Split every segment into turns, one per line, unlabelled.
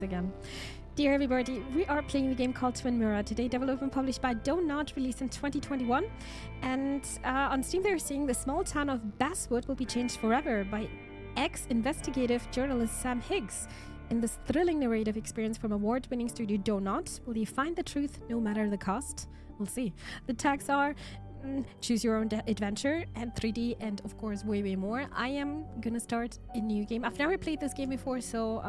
again. Dear everybody, we are playing the game called Twin Mirror. Today, developed and published by Donut, released in 2021. And on Steam, they're saying the small town of Basswood will be changed forever by ex-investigative journalist Sam Higgs. In this thrilling narrative experience from award-winning studio Donut, will you find the truth no matter the cost? We'll see. The tags are choose your own adventure and 3D and of course way more. I am gonna start a new game. I've never played this game before, so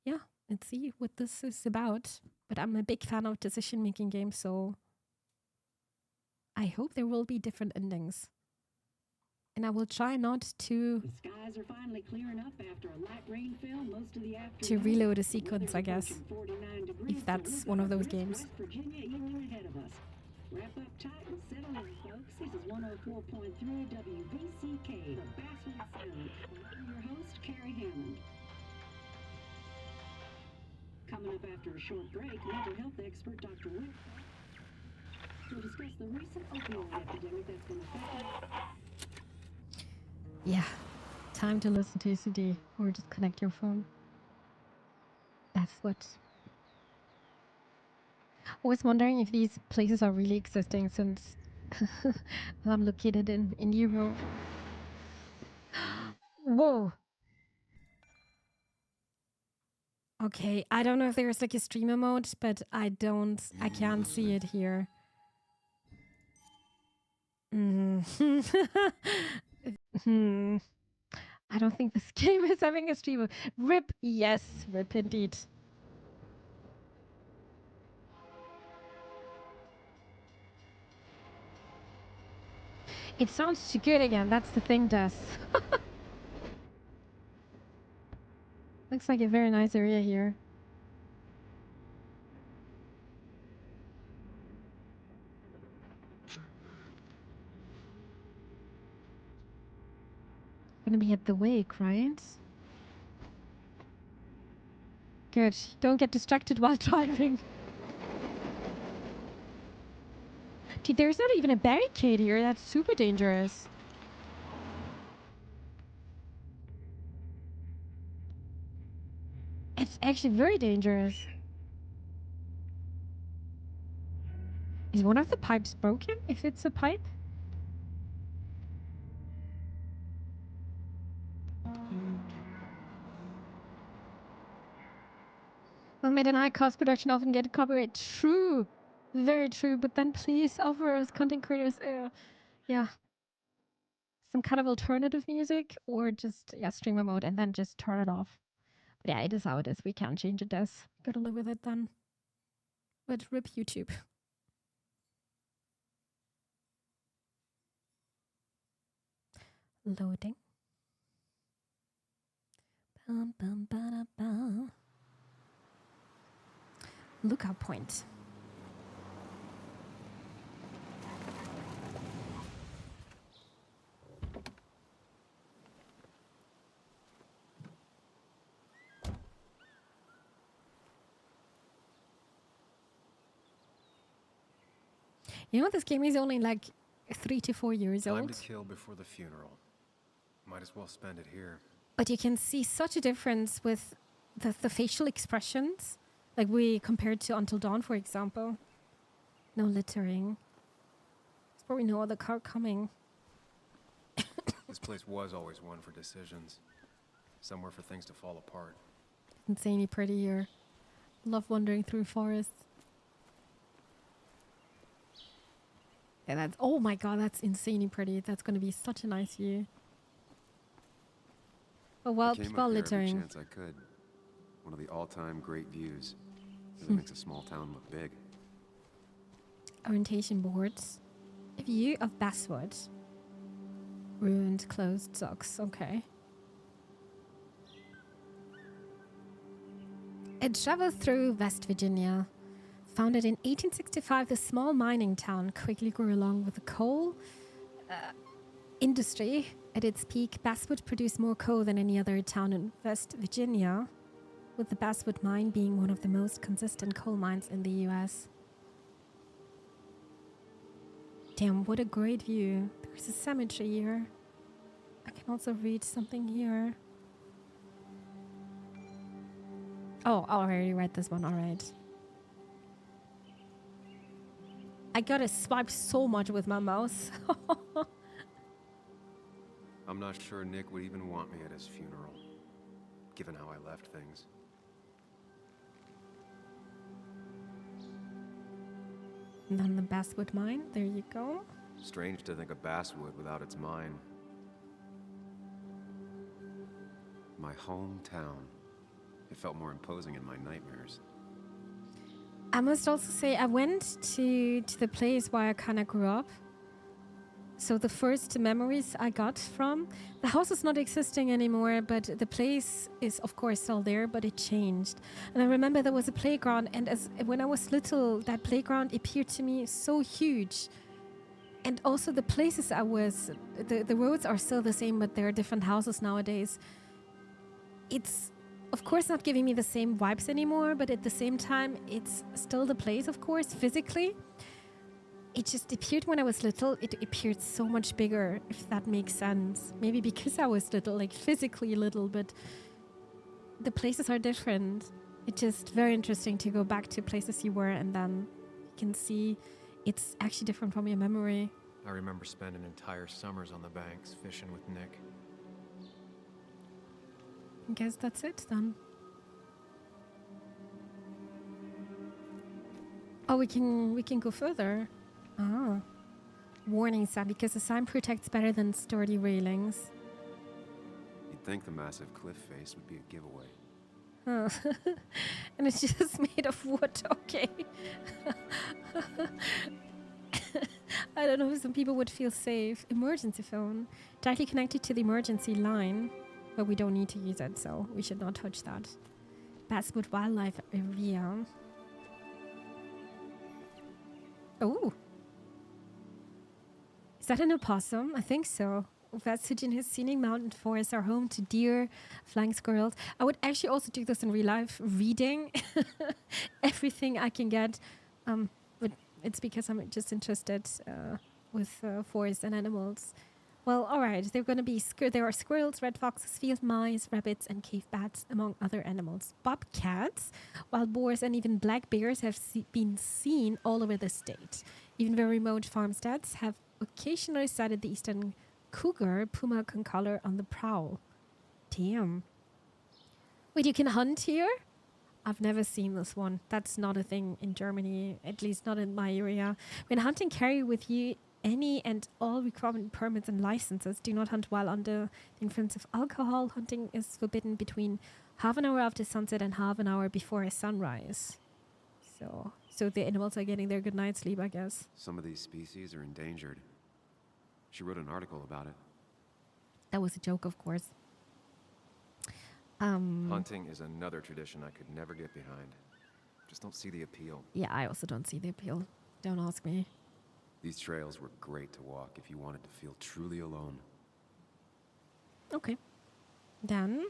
yeah, let's see what this is about. But I'm a big fan of decision-making games, so I hope there will be different endings. And I will try not to to reload a sequence, I guess, if that's one of those games. Wrap up tight and settle in, folks. This is 104.3 WVCK, the Basswood Sound. I'm your host, Carrie Hammond. Coming up after a short break, mental health expert Dr. Rick will discuss the recent opioid epidemic that's been affecting. Yeah, time to listen to a CD or just connect your phone. That's what. I was wondering if these places are really existing since I'm located in Europe. Whoa. Okay, I don't know if there's like a streamer mode, but I can't see it here. I don't think this game is having a streamer. RIP, yes, RIP indeed. It sounds too good again, that's the thing, Des. Looks like a very nice area here. Gonna be at the wake, right? Good. Don't get distracted while driving. Dude, there's not even a barricade here. That's super dangerous. It's actually very dangerous. Is one of the pipes broken? If it's a pipe? Well, made and high cost production often get copyright. True. Very true. But then please offer us content creators, yeah, some kind of alternative music or just, yeah, streamer mode and then just turn it off. But yeah, it is how it is. We can't change it, Des. Gotta live with it then. But rip YouTube. Loading. Bum, bum, ba, ba. Lookout point. You know, this game is only like 3 to 4 years old.
Time to kill before the funeral. Might as well spend it here.
But you can see such a difference with the facial expressions. Like we compared to Until Dawn, for example. No littering. There's probably no other car coming.
This place was always one for decisions. Somewhere for things to fall apart.
Insanely pretty here. Love wandering through forests. Yeah, that's, oh my god, that's insanely pretty. That's going to be such a nice view. Oh well, people are littering.
Every chance I could. One of the all-time great views. Really makes a small town look big.
Orientation boards. A view of Basswood. Ruined, closed socks. Okay. It travels through West Virginia. Founded in 1865, the small mining town quickly grew along with the coal industry. At its peak, Basswood produced more coal than any other town in West Virginia, with the Basswood mine being one of the most consistent coal mines in the US. Damn, what a great view. There's a cemetery here. I can also read something here. Oh, I already read this one. All right. I gotta swipe so much with my mouse.
I'm not sure Nick would even want me at his funeral, given how I left things.
And then the Basswood mine. There you go.
Strange to think of Basswood without its mine. My hometown. It felt more imposing in my nightmares.
I must also say I went to the place where I kind of grew up. So the first memories I got from the house is not existing anymore, but the place is of course still there, but it changed. And I remember there was a playground, and when I was little, that playground appeared to me so huge. And also the places I was, the roads are still the same, but there are different houses nowadays. It's of course not giving me the same vibes anymore, but at the same time, it's still the place, of course, physically. It just appeared when I was little, it appeared so much bigger, if that makes sense. Maybe because I was little, like physically little, but the places are different. It's just very interesting to go back to places you were, and then you can see it's actually different from your memory.
I remember spending entire summers on the banks fishing with Nick.
I guess that's it then. Oh, we can go further. Ah. Warning sign, because the sign protects better than sturdy railings.
You'd think the massive cliff face would be a giveaway.
Huh. And it's just made of wood, okay. I don't know if some people would feel safe. Emergency phone. Directly connected to the emergency line. But we don't need to use it, so we should not touch that. Basswood Wildlife Area. Oh. Is that an opossum? I think so. Basswood and his scenic mountain forests are home to deer, flying squirrels. I would actually also do this in real life, reading everything I can get. But it's because I'm just interested with forests and animals. Well, all right. They're going to be there are squirrels, red foxes, field mice, rabbits, and cave bats, among other animals. Bobcats, wild boars, and even black bears have been seen all over the state. Even very remote farmsteads have occasionally sighted the eastern cougar, puma concolor on the prowl. Damn. Wait, you can hunt here? I've never seen this one. That's not a thing in Germany, at least not in my area. When hunting, carry with you any and all required permits and licenses. Do not hunt while under the influence of alcohol. Hunting is forbidden between half an hour after sunset and half an hour before sunrise. So the animals are getting their good night's sleep, I guess.
Some of these species are endangered. She wrote an article about it.
That was a joke, of course.
Hunting is another tradition I could never get behind. Just don't see the appeal.
Yeah, I also don't see the appeal. Don't ask me.
These trails were great to walk if you wanted to feel truly alone.
Okay. Then,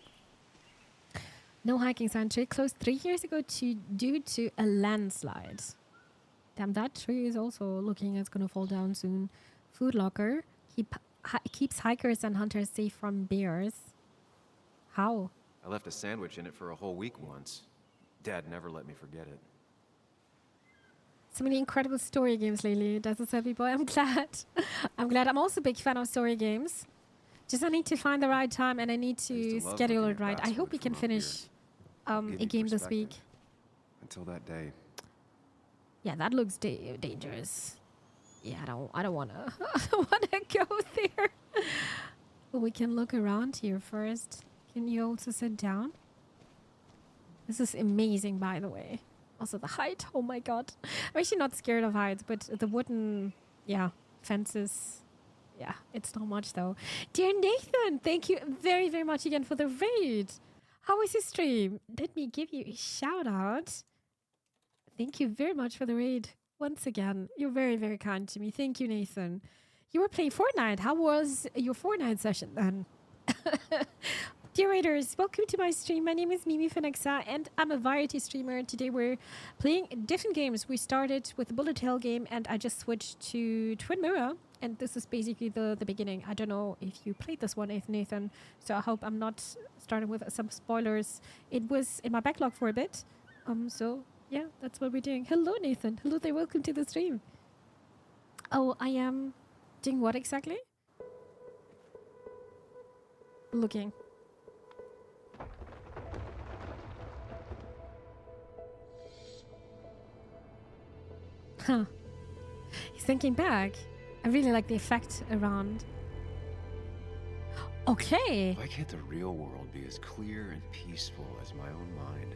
no hiking sign. Tree closed 3 years ago due to a landslide. Damn, that tree is also looking it's gonna fall down soon. Food locker keeps hikers and hunters safe from bears. How?
I left a sandwich in it for a whole week once. Dad never let me forget it.
So many incredible story games lately. Does this happy boy? I'm glad. I'm glad. I'm also a big fan of story games. Just I need to find the right time and I need to schedule it right. I hope we can finish a game this week.
Until that day.
Yeah, that looks dangerous. Yeah, I don't wanna go there. But we can look around here first. Can you also sit down? This is amazing, by the way. Also the height, oh my god. I'm actually not scared of heights, but the wooden, fences, it's not much though. Dear Nathan, thank you very, very much again for the raid. How was your stream? Let me give you a shout out. Thank you very much for the raid. Once again, you're very, very kind to me. Thank you, Nathan. You were playing Fortnite. How was your Fortnite session then? Dear Raiders, welcome to my stream. My name is Mimi Phenexa and I'm a variety streamer. Today we're playing different games. We started with the bullet hell game and I just switched to Twin Mirror. And this is basically the beginning. I don't know if you played this one, Nathan, so I hope I'm not starting with some spoilers. It was in my backlog for a bit. So, yeah, that's what we're doing. Hello, Nathan. Hello there. Welcome to the stream. Oh, I am doing what exactly? Looking. Huh. He's thinking back. I really like the effect around. Okay.
Why can't the real world be as clear and peaceful as my own mind?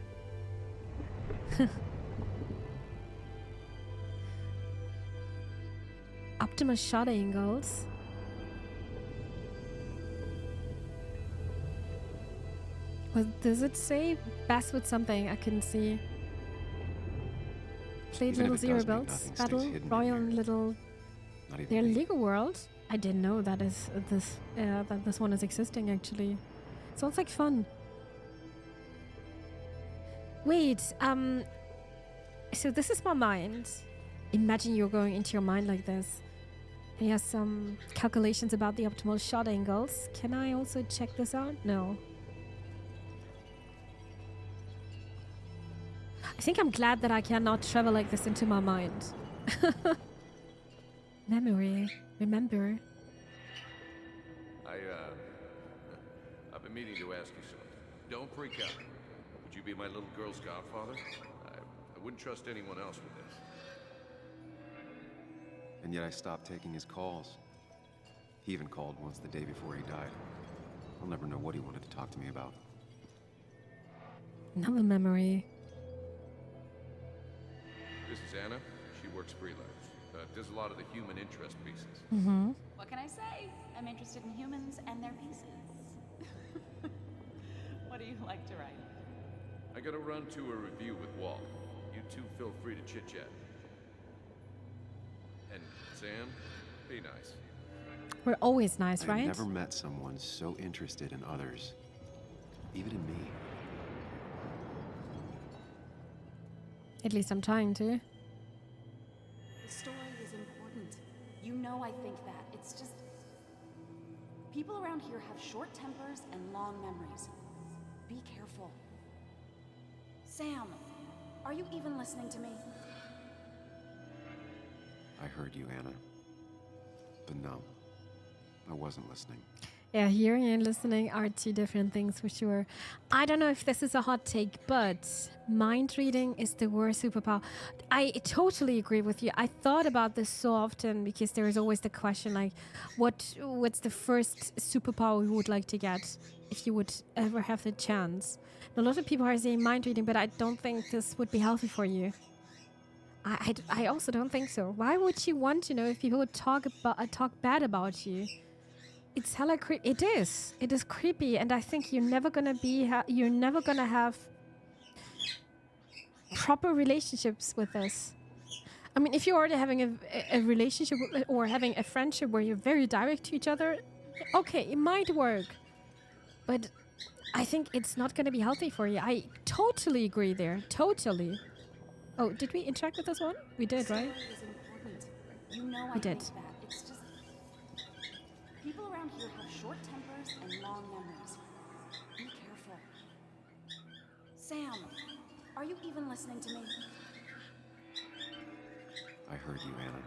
Optimal shot angles. What does it say? Basswood something I couldn't see. Played
Even
little
if it
zero
does make
belts,
nothing stays
battle,
hidden in
royal,
here.
and little.
Not even
Their
me.
Lego world. I didn't know that is that this one is existing actually. Sounds like fun. Wait, so this is my mind. Imagine you're going into your mind like this. And you have some calculations about the optimal shot angles. Can I also check this out? No. I think I'm glad that I cannot travel like this into my mind. Memory. Remember.
I've been meaning to ask you something. Don't freak out. Would you be my little girl's godfather? I wouldn't trust anyone else with this.
And yet I stopped taking his calls. He even called once the day before he died. I'll never know what he wanted to talk to me about.
Another memory.
This is Anna. She works freelance. Does a lot of the human interest pieces.
Mm-hmm.
What can I say? I'm interested in humans and their pieces. What do you like to write?
I gotta run to a review with Walt. You two feel free to chit-chat. And Sam, be nice.
We're always nice,
I've
right?
never met someone so interested in others. Even in me.
At least I'm trying to.
The story is important. You know I think that. It's just... people around here have short tempers and long memories. Be careful. Sam, are you even listening to me?
I heard you, Anna. But no, I wasn't listening.
Yeah, hearing and listening are two different things for sure. I don't know if this is a hot take, but mind reading is the worst superpower. I totally agree with you. I thought about this so often because there is always the question like, what's the first superpower you would like to get if you would ever have the chance? And a lot of people are saying mind reading, but I don't think this would be healthy for you. I also don't think so. Why would you want to know if people would talk bad about you? It's hella creepy. It is. It is creepy, and I think you're never gonna have proper relationships with this. I mean, if you're already having a relationship or having a friendship where you're very direct to each other, okay, it might work. But I think it's not gonna be healthy for you. I totally agree there. Totally. Oh, did we interact with this one? We did, right?
The story is important. You know I
We did.
think that. It's just... people around here have short tempers and long memories. Be careful. Sam, are you even listening to me?
I heard you, Anna.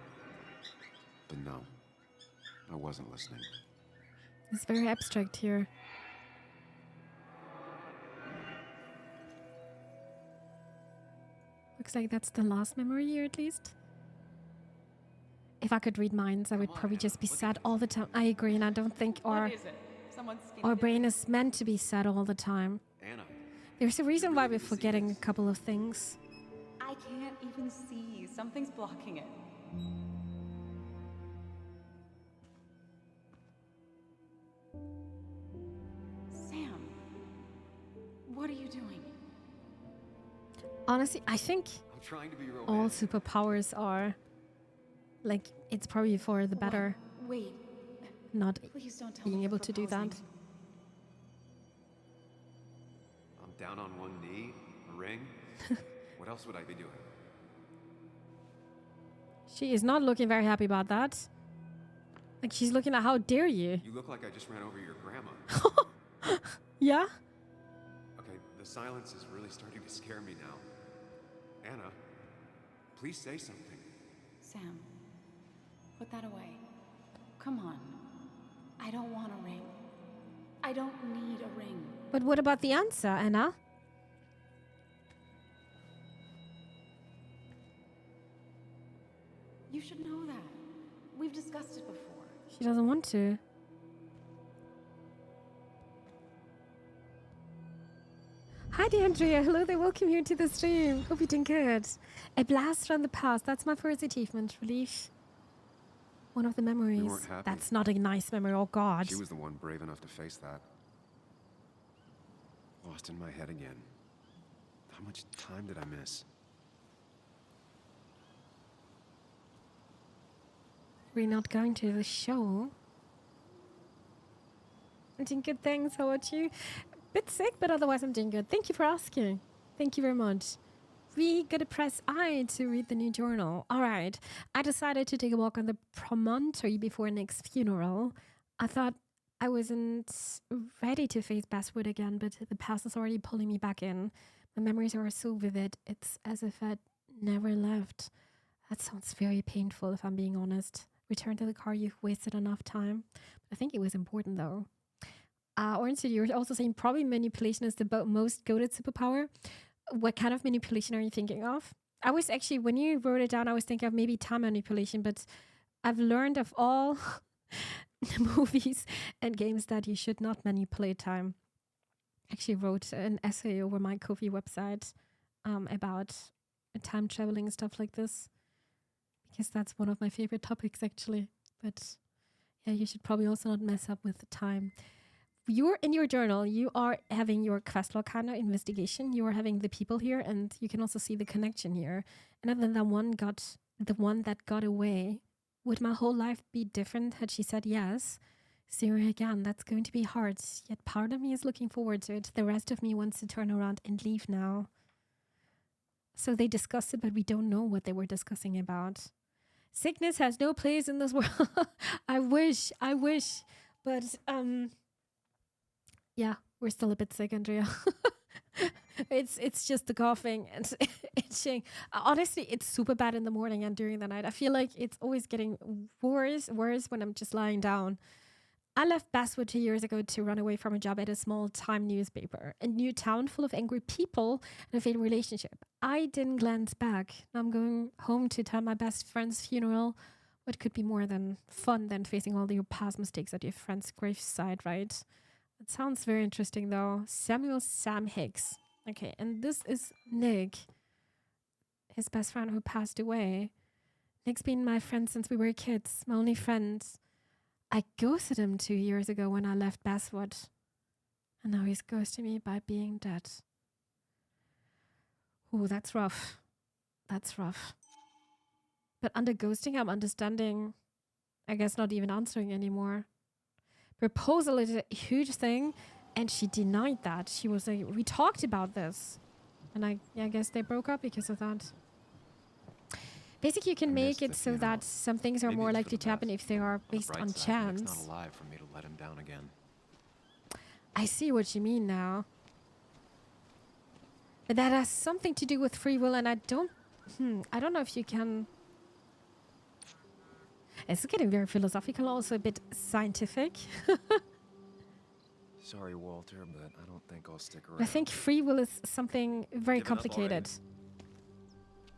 But no, I wasn't listening.
It's very abstract here. Looks like that's the last memory here, at least. If I could read minds, I would probably just be sad all the time. I agree, and I don't think
What is it? Someone's
our brain is meant to be sad all the time.
Anna.
There's a reason why we're forgetting a couple of things.
I can't even see. Something's blocking it. Sam, what are you doing?
Honestly, I think
I'm trying to be
all
romantic.
superpowers are like it's probably for the better,
Wait,
not
please don't tell
being
me
able
you're
to do that.
proposing.
I'm down on one knee, a ring. What else would I be doing?
She is not looking very happy about that. Like she's looking at how dare you?
You look like I just ran over your grandma.
Yeah?
Okay, the silence is really starting to scare me now. Anna, please say something.
Sam, put that away. Come on. I don't want a ring. I don't need a ring.
But what about the answer, Anna?
You should know that. We've discussed it before.
She doesn't want to. Hi dear Andrea, hello there, welcome here to the stream. Hope you're doing good. A blast from the past, that's my first achievement. Relief. One of the memories.
We weren't happy.
That's not a nice memory, oh god.
She was the one brave enough to face that. Lost in my head again. How much time did I miss?
We're not going to the show. I'm doing good, thanks. How about you? Bit sick, but otherwise I'm doing good. Thank you for asking. Thank you very much. We gotta press I to read the new journal. All right. I decided to take a walk on the promontory before Nick's funeral. I thought I wasn't ready to face Basswood again, but the past is already pulling me back in. My memories are so vivid. It's as if I'd never left. That sounds very painful, if I'm being honest. Return to the car, you've wasted enough time. I think it was important, though. Orange City, you're also saying probably manipulation is the most goated superpower. What kind of manipulation are you thinking of? I was actually, when you wrote it down, I was thinking of maybe time manipulation, but I've learned of all movies and games that you should not manipulate time. Actually wrote an essay over my Ko-fi website about time traveling and stuff like this, because that's one of my favorite topics actually. But yeah, you should probably also not mess up with the time. You're in your journal, you are having your quest log kind of investigation. You are having the people here, and you can also see the connection here. And then the one that got away. Would my whole life be different had she said yes? Zero again, that's going to be hard. Yet part of me is looking forward to it. The rest of me wants to turn around and leave now. So they discussed it, but we don't know what they were discussing about. Sickness has no place in this world. I wish. But yeah, we're still a bit sick, Andrea. It's just the coughing and itching. Honestly, it's super bad in the morning and during the night. I feel like it's always getting worse when I'm just lying down. I left Basswood 2 years ago to run away from a job at a small-time newspaper. A new town full of angry people and a failed relationship. I didn't glance back. Now I'm going home to attend my best friend's funeral. What could be more than fun than facing all your past mistakes at your friend's graveside, right? It sounds very interesting, though. Sam Higgs. Okay, and this is Nick, his best friend who passed away. Nick's been my friend since we were kids, my only friend. I ghosted him 2 years ago when I left Basswood. And now he's ghosting me by being dead. Ooh, that's rough. That's rough. But under ghosting, I'm understanding, I guess not even answering anymore. Proposal is a huge thing, and she denied that. She was like, we talked about this. And I guess they broke up because of that. Basically, you can make it so that some things are more likely to happen if they are based on chance.
Nick's not alive for me to let him down again.
I see what you mean now. But that has something to do with free will, and I don't know if you can... It's getting very philosophical, also a bit scientific.
Sorry, Walter, but I don't think I'll stick around.
I think free will is something very complicated.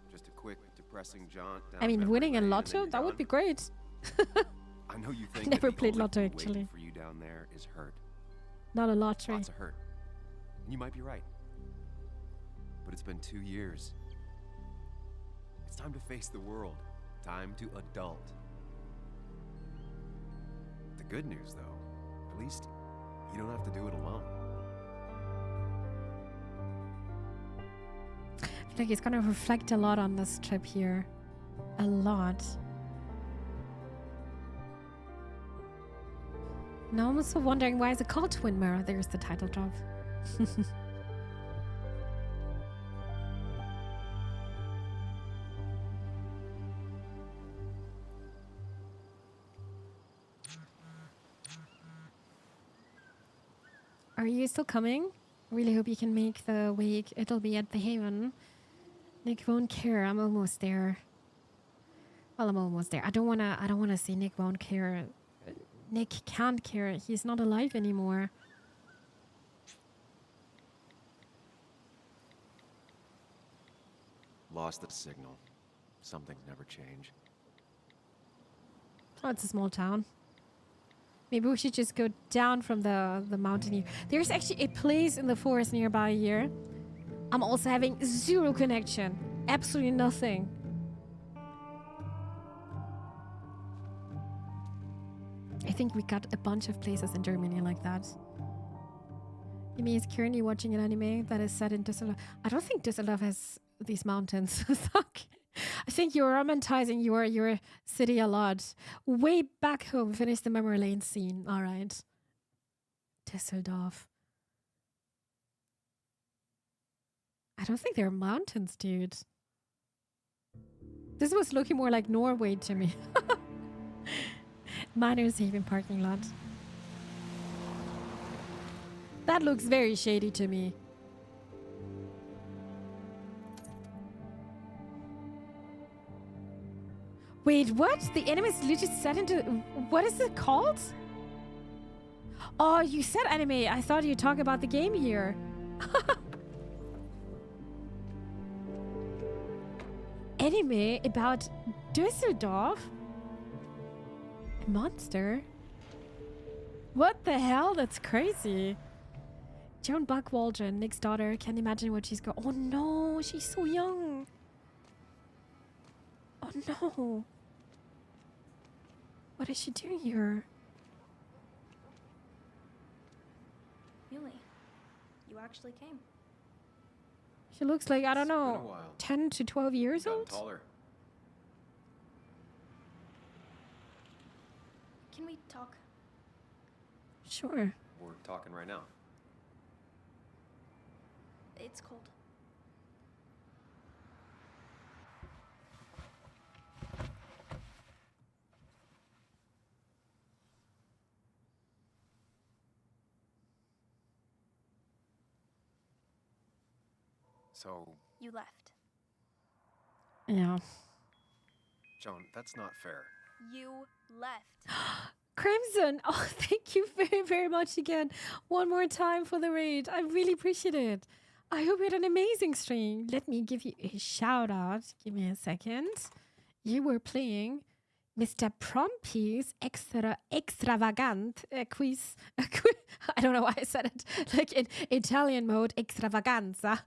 Just a quick, depressing jaunt down
I mean,
memory
winning a
lane,
lotto,
and
that
then
would be
you're
great.
done. I know you think
Never
that the
played
only
lotto,
thing waiting
actually.
for you down there is hurt.
Not a lottery.
Lots of hurt. And you might be right. But it's been 2 years. It's time to face the world. Time to adult. The good news, though, at least you don't have to do it alone.
I feel like he's gonna reflect a lot on this trip here. A lot. Now I'm also wondering why is it called Twin Mirror? There's the title drop. Are you still coming? Really hope you can make the wake. It'll be at the Haven. Nick won't care. I'm almost there. Well, I'm almost there. I don't wanna say Nick won't care. Nick can't care. He's not alive anymore.
Lost the signal. Some things never change.
Oh, it's a small town. Maybe we should just go down from the mountain here. There's actually a place in the forest nearby here. I'm also having zero connection. Absolutely nothing. I think we got a bunch of places in Germany like that. Yumi is currently watching an anime that is set in Düsseldorf. I don't think Düsseldorf has these mountains. Fuck. I think you're romanticizing your city a lot. Way back home, finish the memory lane scene. All right. Düsseldorf. I don't think there are mountains, dude. This was looking more like Norway to me. Miners Haven parking lot. That looks very shady to me. Wait, what? The anime is literally set into... What is it called? Oh, you said anime. I thought you talked about the game here. Anime about Düsseldorf? A monster? What the hell? That's crazy. Joan Buckwaldron, Nick's daughter. Can't imagine what she's got. Oh no, she's so young. Oh no. What is she doing here?
Yuli, you actually came.
She looks like, I don't
It's been a
know,
while.
10 to 12 years
Gotten
old?
taller.
Can we talk?
Sure.
We're talking right now.
It's cold.
So,
You left.
Yeah.
Joan, that's not fair.
You left.
Crimson! Oh, thank you very, very much again. One more time for the raid. I really appreciate it. I hope you had an amazing stream. Let me give you a shout out. Give me a second. You were playing Mr. Prompy's extravagant quiz. I don't know why I said it like in Italian mode. Extravaganza.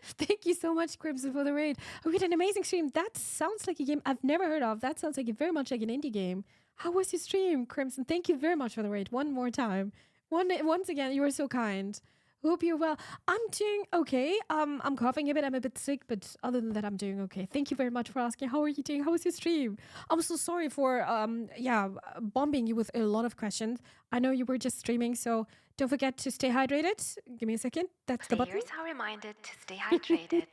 Thank you so much, Crimson, for the raid. Oh, we had an amazing stream. That sounds like a game I've never heard of. That sounds like very much like an indie game. How was your stream, Crimson? Thank you very much for the raid. One more time. Once again, you were so kind. Hope you're well. I'm doing okay. I'm coughing a bit. I'm a bit sick, but other than that, I'm doing okay. Thank you very much for asking. How are you doing? How was your stream? I'm so sorry for bombing you with a lot of questions. I know you were just streaming, so don't forget to stay hydrated. Give me a second. That's the button.
Players are reminded to stay hydrated.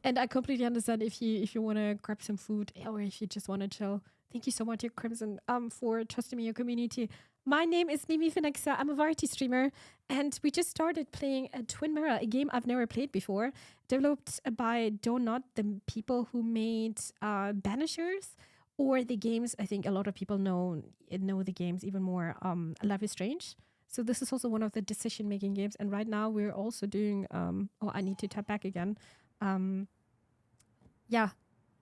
And I completely understand if you want to grab some food or if you just want to chill. Thank you so much, Crimson, for trusting me, your community. My name is Mimi Phenexa. I'm a variety streamer, and we just started playing a Twin Mirror, a game I've never played before, developed by Donut, the people who made Banishers, or the games. I think a lot of people know the games even more. Life is Strange. So this is also one of the decision-making games, and right now we're also doing. I need to tap back again.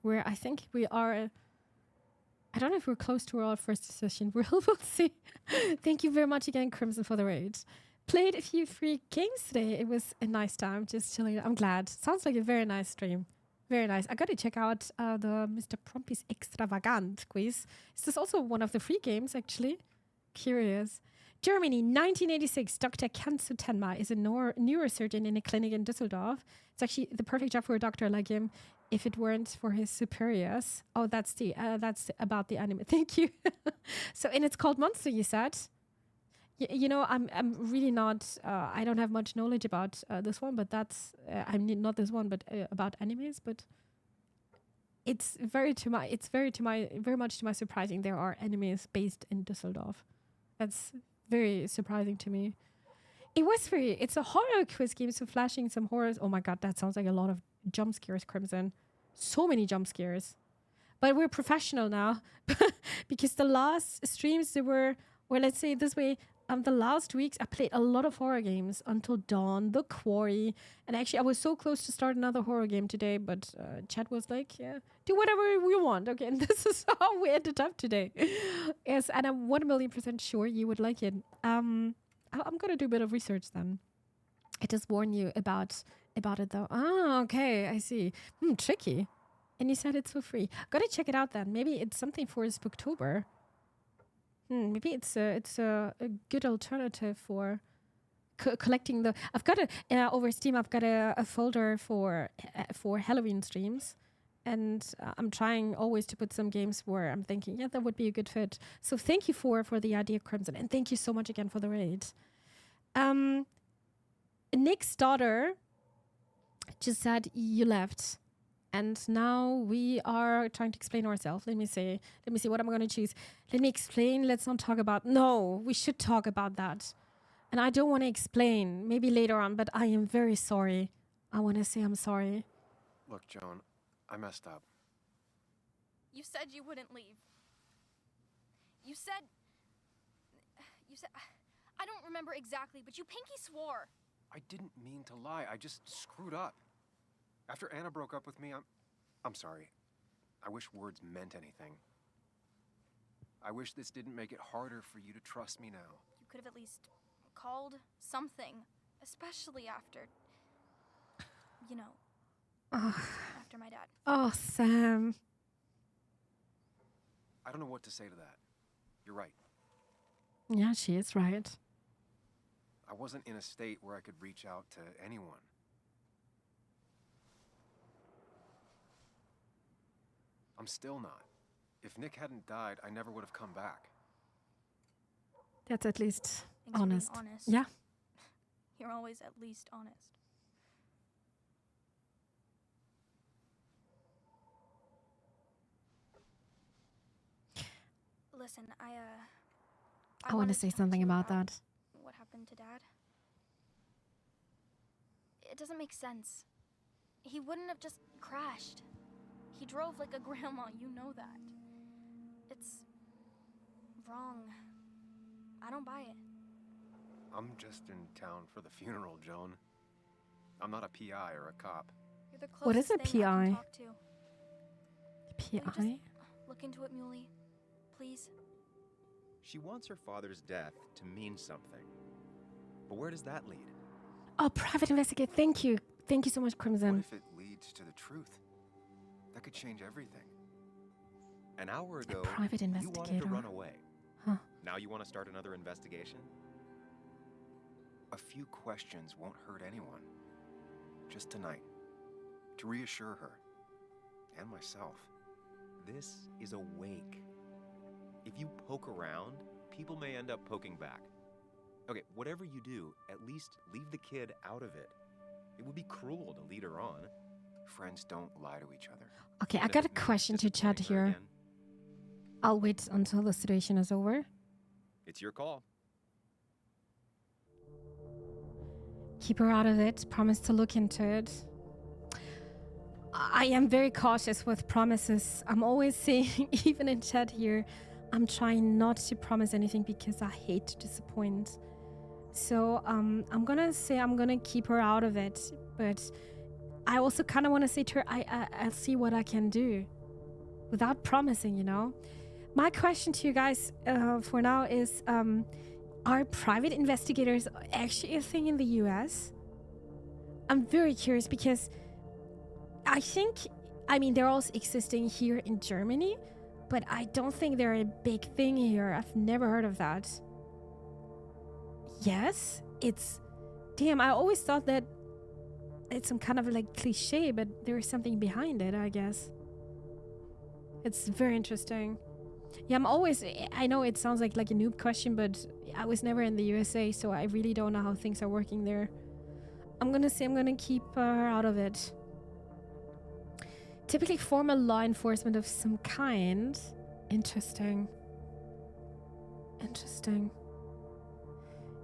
Where I think we are. I don't know if we're close to our first session. We'll see. Thank you very much again, Crimson, for the raid. Played a few free games today. It was a nice time, just chilling. I'm glad. Sounds like a very nice stream. Very nice. I got to check out the Mr. Prompy's Extravagant quiz. Is this also one of the free games, actually? Curious. Germany, 1986. Dr. Kansu Tenma is a neurosurgeon in a clinic in Düsseldorf. It's actually the perfect job for a doctor like him if it weren't for his superiors. Oh, that's about the anime. Thank you. So, and it's called Monster, you said? I'm really not, I don't have much knowledge about this one, but that's, not this one, but about animes, but it's very much to my surprising there are animes based in Düsseldorf. That's very surprising to me. It was free. It's a horror quiz game, so flashing some horrors. Oh my god, that sounds like a lot of jump scares, Crimson. So many jump scares. But we're professional now because the last streams they were, well, let's say it this way, the last weeks I played a lot of horror games Until Dawn, The Quarry, and actually I was so close to start another horror game today, but chat was like, yeah, do whatever we want. Okay, and this is how we ended up today. Yes, and I'm 1,000,000% sure you would like it. I'm gonna do a bit of research then. I just warn you about it though. Ah, okay, I see. Tricky. And you said it's for free. Gotta check it out then. Maybe it's something for Spooktober. Maybe it's a good alternative for collecting the. I've got over Steam. I've got a folder for Halloween streams, and I'm trying always to put some games where I'm thinking, yeah, that would be a good fit. So thank you for the idea, Crimson, and thank you so much again for the raid. Nick's daughter just said you left. And now we are trying to explain ourselves. Let me see what I'm going to choose. Let me explain. Let's not talk about... No, we should talk about that. And I don't want to explain. Maybe later on, but I am very sorry. I want to say I'm sorry.
Look, Joan, I messed up.
You said you wouldn't leave. You said... I don't remember exactly, but you pinky swore.
I didn't mean to lie. I just screwed up. After Anna broke up with me, I'm sorry. I wish words meant anything. I wish this didn't make it harder for you to trust me now.
You could have at least called something, especially after, you know, after my dad.
Oh, Sam.
I don't know what to say to that. You're right.
Yeah, she is right.
I wasn't in a state where I could reach out to anyone. I'm still not. If Nick hadn't died, I never would have come back.
That's at least
Thanks
honest.
for being honest.
Yeah.
You're always at least honest. Listen,
I want to say something about that.
What happened to Dad? It doesn't make sense. He wouldn't have just crashed. He drove like a grandma, you know that. It's wrong. I don't buy it.
I'm just in town for the funeral, Joan. I'm not a PI or a cop.
You're the
What is
closest
a
thing I
PI?
can talk to. Will you
PI?
just look into it, Muley, please.
She wants her father's death to mean something. But where does that lead?
Oh, private investigate. Thank you. Thank you so much,
What
Crimson.
if it leads to the truth? That could change everything.
An hour ago,
private
you wanted
investigator.
to run away.
Huh.
Now you want to start another investigation?
A few questions won't hurt anyone. Just tonight. To reassure her. And myself.
This is a wake. If you poke around, people may end up poking back. Okay, whatever you do, at least leave the kid out of it. It would be cruel to lead her on.
Friends don't lie to each other.
Okay, I
Even
got a
if it means
question to chat
disappointing her
here.
again.
I'll wait until the situation is over.
It's your call.
Keep her out of it. Promise to look into it. I am very cautious with promises. I'm always saying, even in chat here, I'm trying not to promise anything because I hate to disappoint. So I'm gonna say I'm gonna keep her out of it, but I also kind of want to say to her, I'll see what I can do, without promising, you know. My question to you guys for now is, are private investigators actually a thing in the US? I'm very curious because I mean, they're also existing here in Germany, but I don't think they're a big thing here. I've never heard of that. Yes, damn, I always thought that it's some kind of like cliche, but there is something behind it, I guess. It's very interesting. Yeah, I know it sounds like a noob question, but I was never in the USA, so I really don't know how things are working there. I'm gonna say I'm gonna keep her out of it. Typically formal law enforcement of some kind. Interesting.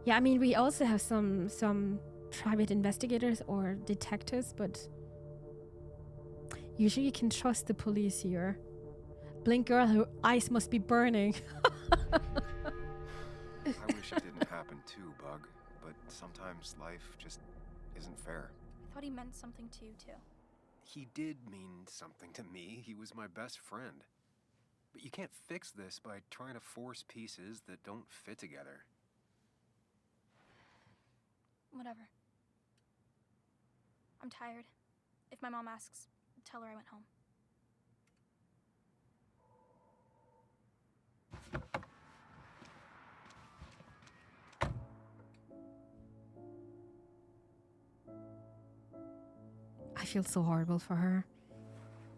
Yeah, I mean, we also have some private investigators or detectives, but usually you can trust the police here. Blink girl, her eyes must be burning.
I wish it didn't happen too, Bug, but sometimes life just isn't fair.
I thought he meant something to you, too.
He did mean something to me. He was my best friend. But you can't fix this by trying to force pieces that don't fit together.
Whatever. I'm tired. If my mom asks, tell her I went home.
I feel so horrible for her.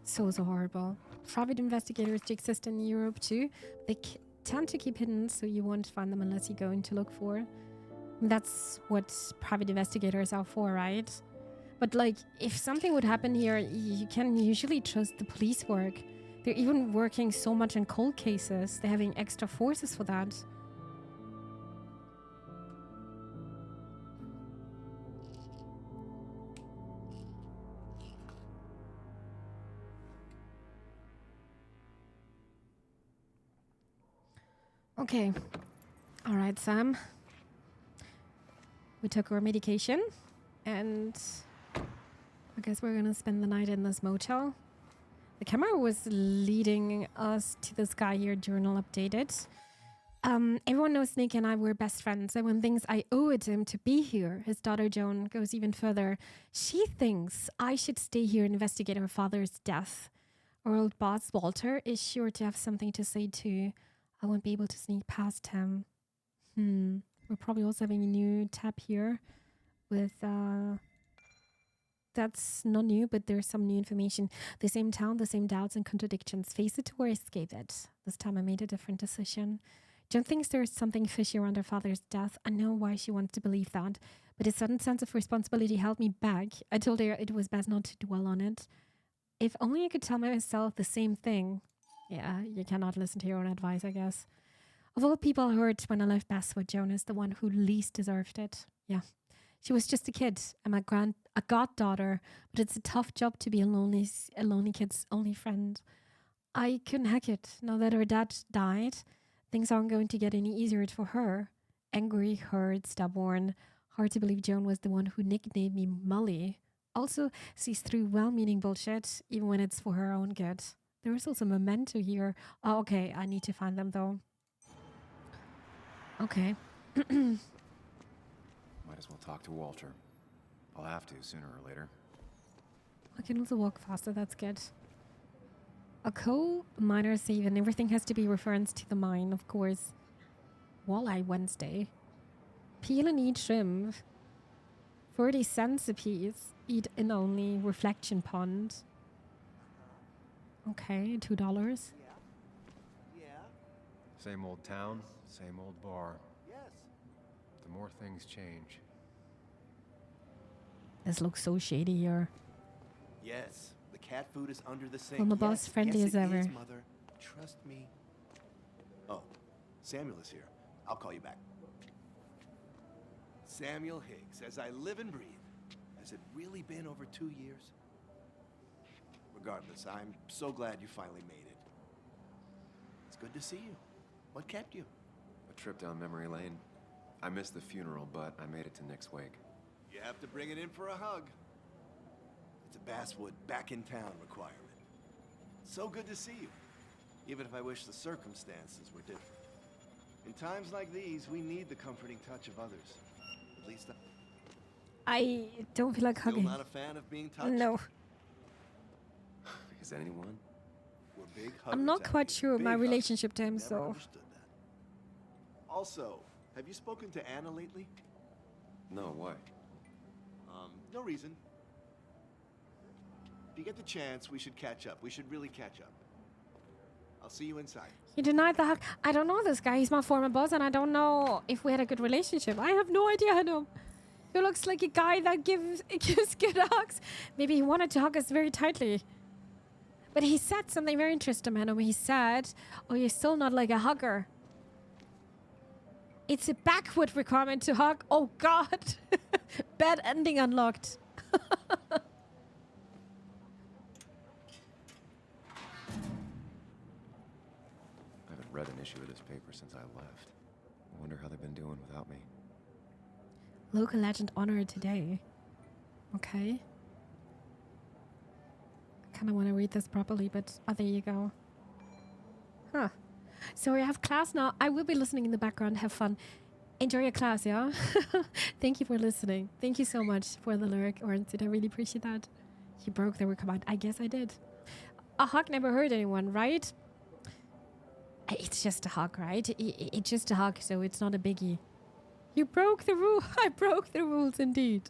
So horrible. Private investigators do exist in Europe too. They tend to keep hidden, so you won't find them unless you go in to look for. That's what private investigators are for, right? But like, if something would happen here, you can usually trust the police work. They're even working so much in cold cases. They're having extra forces for that. Okay. All right, Sam. We took our medication, and I guess we're gonna spend the night in this motel. The camera was leading us to this guy here, journal updated. Everyone knows Nick and I were best friends. Everyone thinks I owe it to him to be here. His daughter Joan goes even further. She thinks I should stay here and investigate her father's death. Our old boss, Walter, is sure to have something to say too. I won't be able to sneak past him. We're probably also having a new tab here with, that's not new, but there's some new information. The same town, the same doubts and contradictions. Face it or escape it. This time I made a different decision. Joan thinks there's something fishy around her father's death. I know why she wants to believe that, but a sudden sense of responsibility held me back. I told her it was best not to dwell on it. If only I could tell myself the same thing. Yeah, you cannot listen to your own advice, I guess. Of all people I heard when I left Basswood, Joan is the one who least deserved it. Yeah. She was just a kid and a goddaughter, but it's a tough job to be a lonely kid's only friend. I couldn't hack it. Now that her dad died, things aren't going to get any easier for her. Angry, hurt, stubborn. Hard to believe Joan was the one who nicknamed me Molly. Also sees through well-meaning bullshit, even when it's for her own good. There is also memento here. Oh, okay, I need to find them though. Okay.
Might as well talk to Walter. I'll have to sooner or later.
I can also walk faster, that's good. A coal miner save and everything has to be reference to the mine, of course. Walleye Wednesday. Peel and eat shrimp. 40 cents a piece. Eat in only. Reflection pond. Okay, $2.
Same old town, same old bar.
Yes.
The more things change.
This looks so shady here.
Yes. The cat food is under the sink.
Well, my boss friendly as ever.
Is, Mother. Trust me. Oh, Samuel is here. I'll call you back. Samuel Higgs, as I live and breathe. Has it really been over 2 years? Regardless, I'm so glad you finally made it. It's good to see you. What kept you?
A trip down memory lane. I missed the funeral, but I made it to Nick's wake.
You have to bring it in for a hug. It's a Basswood back in town requirement. So good to see you. Even if I wish the circumstances were different. In times like these, we need the comforting touch of others. At least
I don't feel like
Still
hugging.
not a fan of being touched?
No.
Is anyone?
We're big
I'm
huggers
not
out
quite
here.
sure of
Big
my
huggers.
relationship to him,
Never
so.
understood that. Also, have you spoken to Anna lately?
No, why?
No reason. If you get the chance, we should catch up. We should really catch up. I'll see you inside.
He denied the hug. I don't know this guy. He's my former boss, and I don't know if we had a good relationship. I have no idea, I know. He looks like a guy that gives good hugs. Maybe he wanted to hug us very tightly. But he said something very interesting, man. He said, oh, you're still not like a hugger. It's a backward requirement to hug. Oh God. Bad ending unlocked.
I haven't read an issue of this paper since I left. I wonder how they've been doing without me.
Local legend honored today. Okay. I kind of want to read this properly, but there you go. Huh. So we have class now. I will be listening in the background. Have fun. Enjoy your class, yeah? Thank you for listening. Thank you so much for the lyric, Ornstein. I really appreciate that. You broke the command. I guess I did. A hug never hurt anyone, right? It's just a hug, right? It's just a hug, so it's not a biggie. You broke the rule. I broke the rules indeed.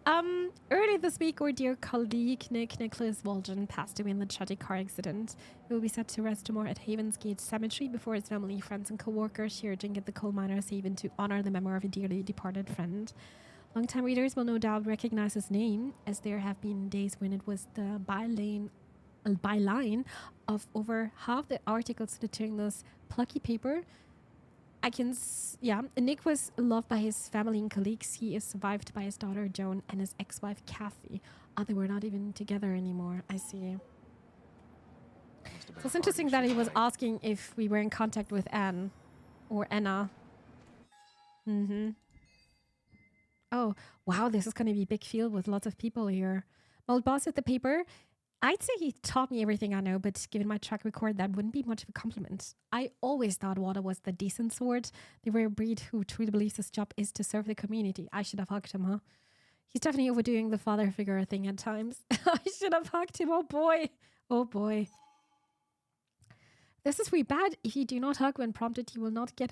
Early this week, our dear colleague Nicholas Walden passed away in the tragic car accident. He will be set to rest tomorrow at Havens Gate Cemetery before his family, friends, and co-workers here drinking at the coal miners' haven to honor the memory of a dearly departed friend. Long-time readers will no doubt recognize his name, as there have been days when it was the byline of over half the articles featuring this plucky paper. Nick was loved by his family and colleagues. He is survived by his daughter Joan and his ex-wife Kathy. They were not even together anymore. I see. So it's interesting that he was asking if we were in contact with Anne or Anna. Oh, wow, this is going to be a big field with lots of people here. Old boss at the paper. I'd say he taught me everything I know, but given my track record, that wouldn't be much of a compliment. I always thought Wada was the decent sort, the rare breed who truly believes his job is to serve the community. I should have hugged him, huh? He's definitely overdoing the father figure thing at times. I should have hugged him. Oh boy. Oh boy. This is really bad. If you do not hug when prompted, you will not get...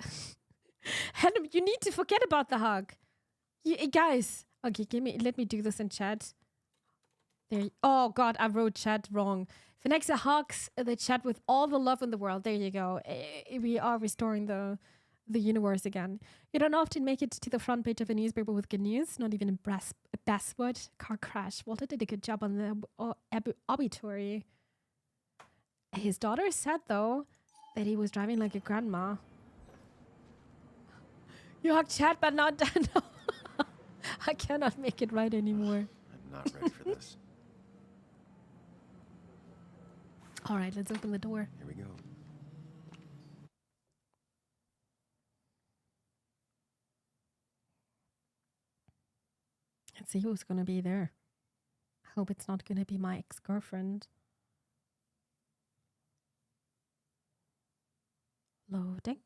Helen, you need to forget about the hug. Guys. Okay, let me do this in chat. Oh God, I wrote chat wrong. Phenexa hugs the chat with all the love in the world. There you go. We are restoring the universe again. You don't often make it to the front page of a newspaper with good news. Not even a Basswood car crash. Walter did a good job on the obituary. His daughter said though that he was driving like a grandma. You hugged chat, but not Dan. No. I cannot make it right anymore.
I'm not ready for this.
All right, let's open the door.
Here we go.
Let's see who's going to be there. I hope it's not going to be my ex-girlfriend. Loading.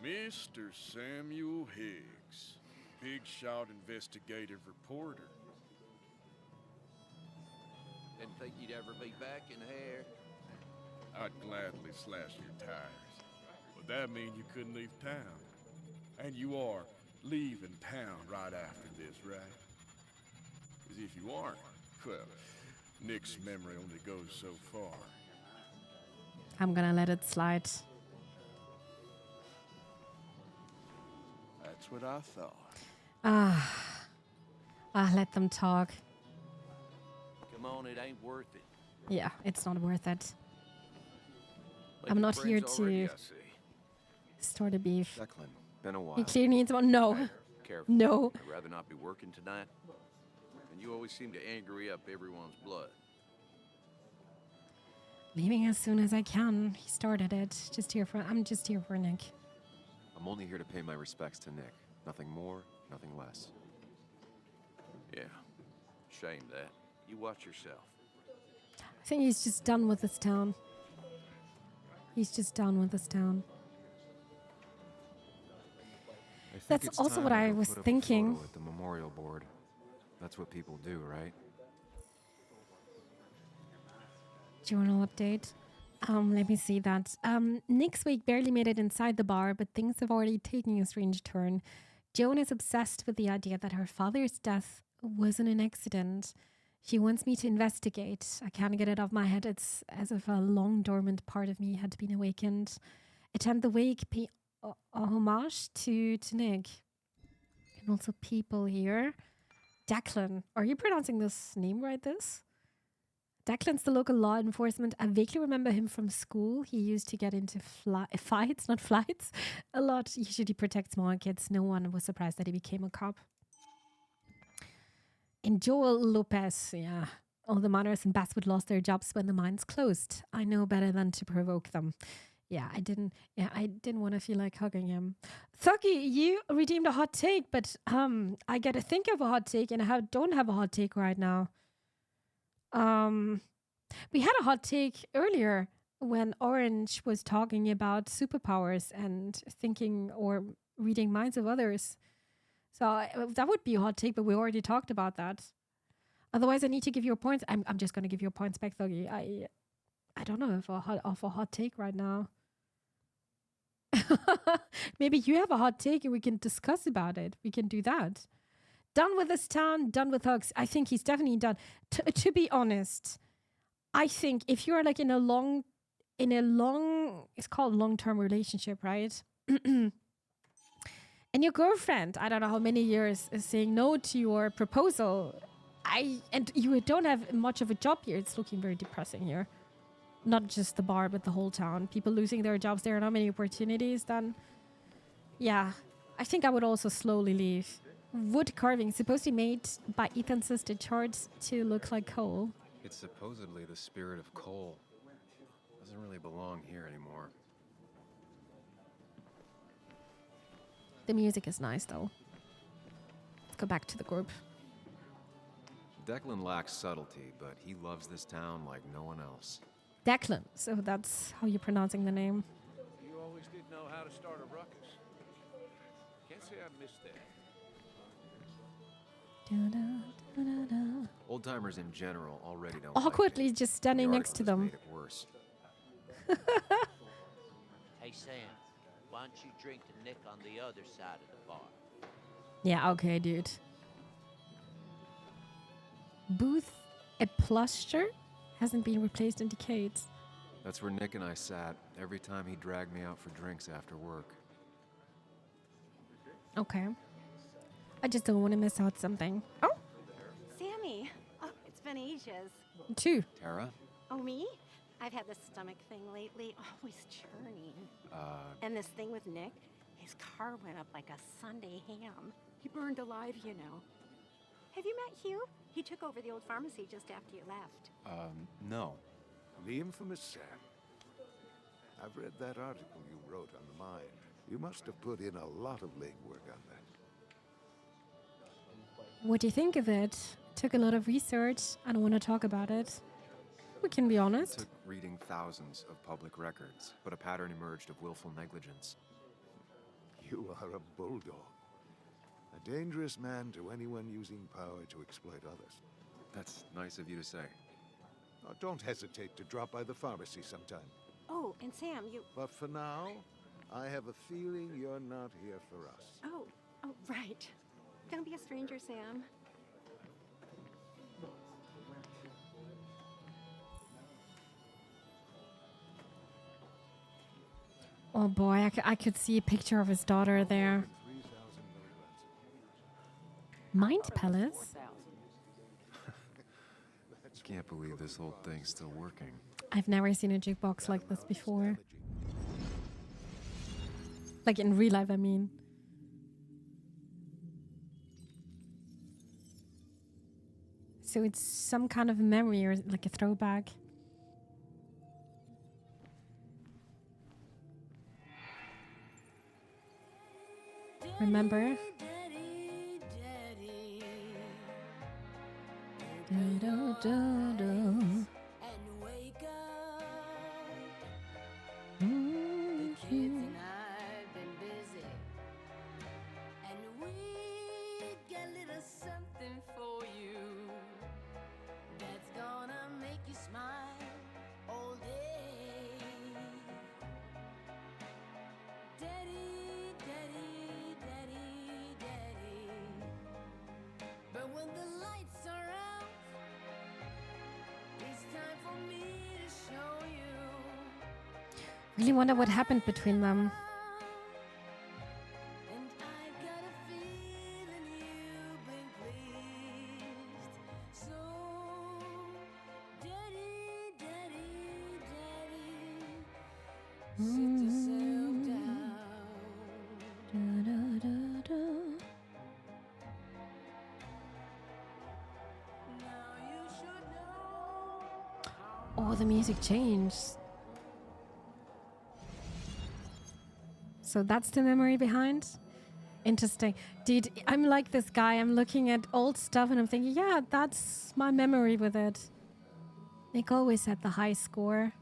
Mr. Samuel Higgs, big shot investigative reporter.
Didn't think you'd ever be back in here.
I'd gladly slash your tires, but that mean you couldn't leave town. And you are leaving town right after this, right? Because if you aren't, well, Nick's memory only goes so far.
I'm gonna let it slide.
That's what I thought.
Let them talk.
Come on, it ain't worth it.
Yeah, it's not worth it.
Making
I'm not
friends
here
already,
to
I see.
store the beef.
Declan, been a while.
He clearly needs one. No.
Careful.
No.
I'd rather not be working tonight. And you always seem to angry up everyone's blood.
Leaving as soon as I can. He started it. I'm just here for Nick.
I'm only here to pay my respects to Nick. Nothing more, nothing less.
Yeah. Shame that. You watch yourself.
I think he's just done with this town. He's just done with this town. That's also what I was thinking.
At the memorial board. That's what people do, right?
Journal update. Let me see that. Nick's week barely made it inside the bar, but things have already taken a strange turn. Joan is obsessed with the idea that her father's death wasn't an accident. She wants me to investigate. I can't get it off my head. It's as if a long dormant part of me had been awakened. Attend the wake, pay a homage to Nick. And also people here. Declan. Are you pronouncing this name right, this? Declan's the local law enforcement. I vaguely remember him from school. He used to get into fights, not flights, a lot. He usually protects small kids. No one was surprised that he became a cop. And Joel Lopez, yeah. All the miners in Basswood lost their jobs when the mines closed. I know better than to provoke them. I didn't want to feel like hugging him. Thuggy, you redeemed a hot take, but I gotta think of a hot take, and I don't have a hot take right now. We had a hot take earlier when Orange was talking about superpowers and thinking or reading minds of others. So that would be a hot take, but we already talked about that. Otherwise, I need to give you points. I'm just gonna give you points back, Thuggy. I don't know if of a hot take right now. Maybe you have a hot take and we can discuss about it. We can do that. Done with this town, done with Hugs. I think he's definitely done. To be honest, I think if you're like in a long, it's called long-term relationship, right? And your girlfriend, I don't know how many years, is saying no to your proposal. And you don't have much of a job here. It's looking very depressing here. Not just the bar, but the whole town. People losing their jobs. There are not many opportunities. Then, yeah, I think I would also slowly leave. Wood carving, supposedly made by Ethan's sister, charged to look like coal.
It's supposedly the spirit of coal. Doesn't really belong here anymore.
The music is nice, though. Let's go back to the group.
Declan lacks subtlety, but he loves this town like no one else.
Declan, so that's how you're pronouncing the name.
You always did know how to start a ruckus. Can't say I missed that.
Old timers in general already don't.
Awkwardly
like it.
just standing
The
next to
article
them.
made it worse.
Hey Sam, why don't you drink to Nick on the other side of the bar?
Yeah, okay, dude. Booth a pluster hasn't been replaced in decades.
That's where Nick and I sat every time he dragged me out for drinks after work.
Okay. I just don't want to miss out something. Oh,
Sammy. Oh, it's been ages.
two.
Tara?
Oh, me? I've had this stomach thing lately, always churning. And this thing with Nick, his car went up like a Sunday ham. He burned alive, you know. Have you met Hugh? He took over the old pharmacy just after you left.
No.
The infamous Sam. I've read that article you wrote on the mine. You must have put in a lot of legwork on that.
What do you think of it? Took a lot of research. I don't want to talk about it. We can be
It
honest.
took reading thousands of public records, but a pattern emerged of willful negligence.
You are a bulldog. A dangerous man to anyone using power to exploit others.
That's nice of you to say.
Now, don't hesitate to drop by the pharmacy sometime.
Oh, and Sam, you...
But for now, I have a feeling you're not here for us.
Oh, right. Don't be a stranger, Sam.
Oh boy, I could see a picture of his daughter there.
3,000 milligrams.
Mind Palace?
Can't believe this whole thing's still working.
I've never seen a jukebox like this before. Like in real life, I mean. So it's some kind of memory or like a throwback. Remember? Really wonder what happened between them. Oh, the music changed. So that's the memory behind? Interesting. Dude, I'm like this guy. I'm looking at old stuff and I'm thinking, yeah, that's my memory with it. Nick always had the high score.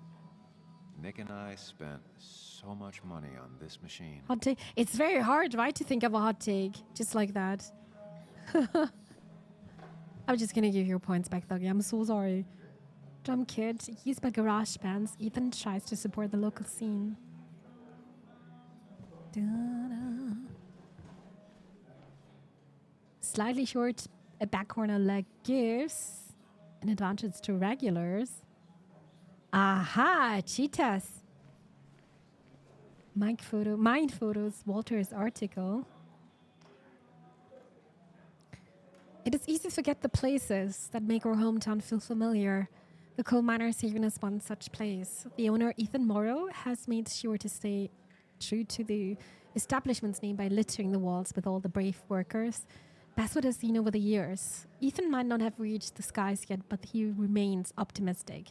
Nick and I spent so much money on this machine.
Hot take. It's very hard, right, to think of a hot take just like that. I'm just gonna give your points back, Thuggy. I'm so sorry. Dumb kid. Used by garage bands. Ethan tries to support the local scene. Da-da. Slightly short, a back corner leg gives an advantage to regulars. Aha! Cheetahs. Mind photos. Walter's article. It is easy to forget the places that make our hometown feel familiar. The coal miners haven is one such place. The owner, Ethan Morrow, has made sure to stay true to the establishment's name by littering the walls with all the brave workers Basswood has seen over the years. Ethan might not have reached the skies yet, but he remains optimistic.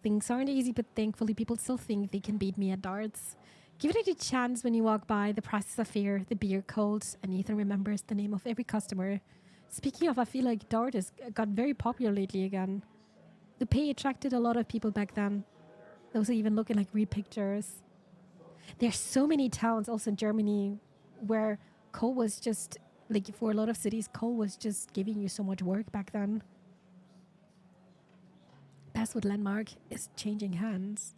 Things aren't easy, but thankfully people still think they can beat me at darts. Give it a chance when you walk by. The prices are fair, the beer cold, and Ethan remembers the name of every customer. Speaking of, I feel like dart has got very popular lately again. The pay attracted a lot of people back then. Those are even looking like real pictures. There's so many towns also in Germany where coal was just, like for a lot of cities, coal was just giving you so much work back then. Basswood Landmark is changing hands.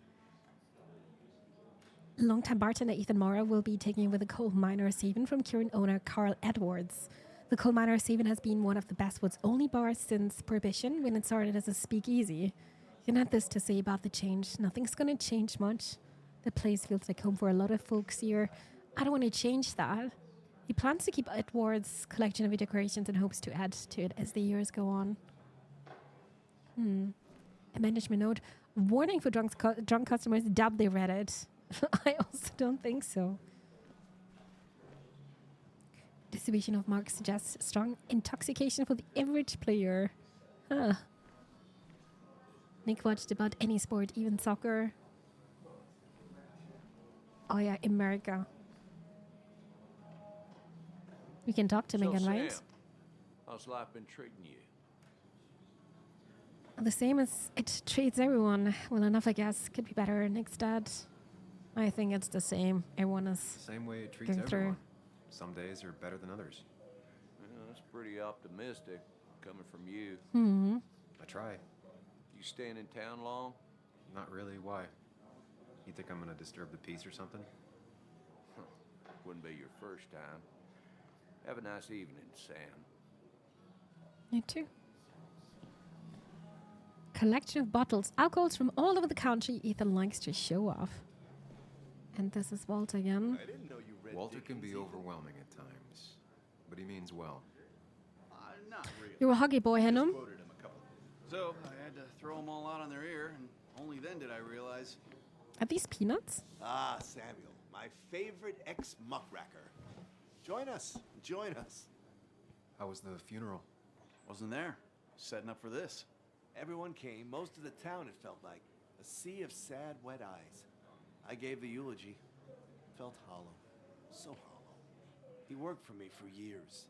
Longtime bartender Ethan Morrow will be taking over the coal miners' haven from current owner Carl Edwards. The coal miners' haven has been one of the Basswood's only bars since Prohibition, when it started as a speakeasy. You can have this to say about the change. Nothing's going to change much. The place feels like home for a lot of folks here. I don't want to change that. He plans to keep Edward's collection of decorations and hopes to add to it as the years go on. A management note. Warning for drunk customers. Doubt they read it. I also don't think so. Distribution of marks suggests strong intoxication for the average player. Huh. Nick watched about any sport, even soccer. Oh yeah, America. We can talk to him again, right?
Sam, how's life been treating you?
The same as it treats everyone. Well enough, I guess. Could be better. Nick's dad. I think it's the same. Everyone is
Same way it treats
going
everyone.
through.
Some days are better than others.
That's pretty optimistic coming from you.
Hmm.
I try.
You staying in town long?
Not really. Why? You think I'm gonna disturb the peace or something?
Wouldn't be your first time. Have a nice evening, Sam.
You too. Collection of bottles, alcohols from all over the country. Ethan likes to show off. And this is Walter again.
I didn't know you read
Walter can be
Dickens either.
overwhelming at times, but he means well.
Not really.
You're a huggy boy, Henum.
Quoted him a couple. So I had to throw them all out on their ear, and only then did I realize.
Are these peanuts?
Ah, Samuel, my favorite ex-muckracker. Join us. Join us.
How was the funeral?
Wasn't there. Setting up for this.
Everyone came. Most of the town, it felt like. A sea of sad, wet eyes. I gave the eulogy. Felt hollow. So hollow. He worked for me for years.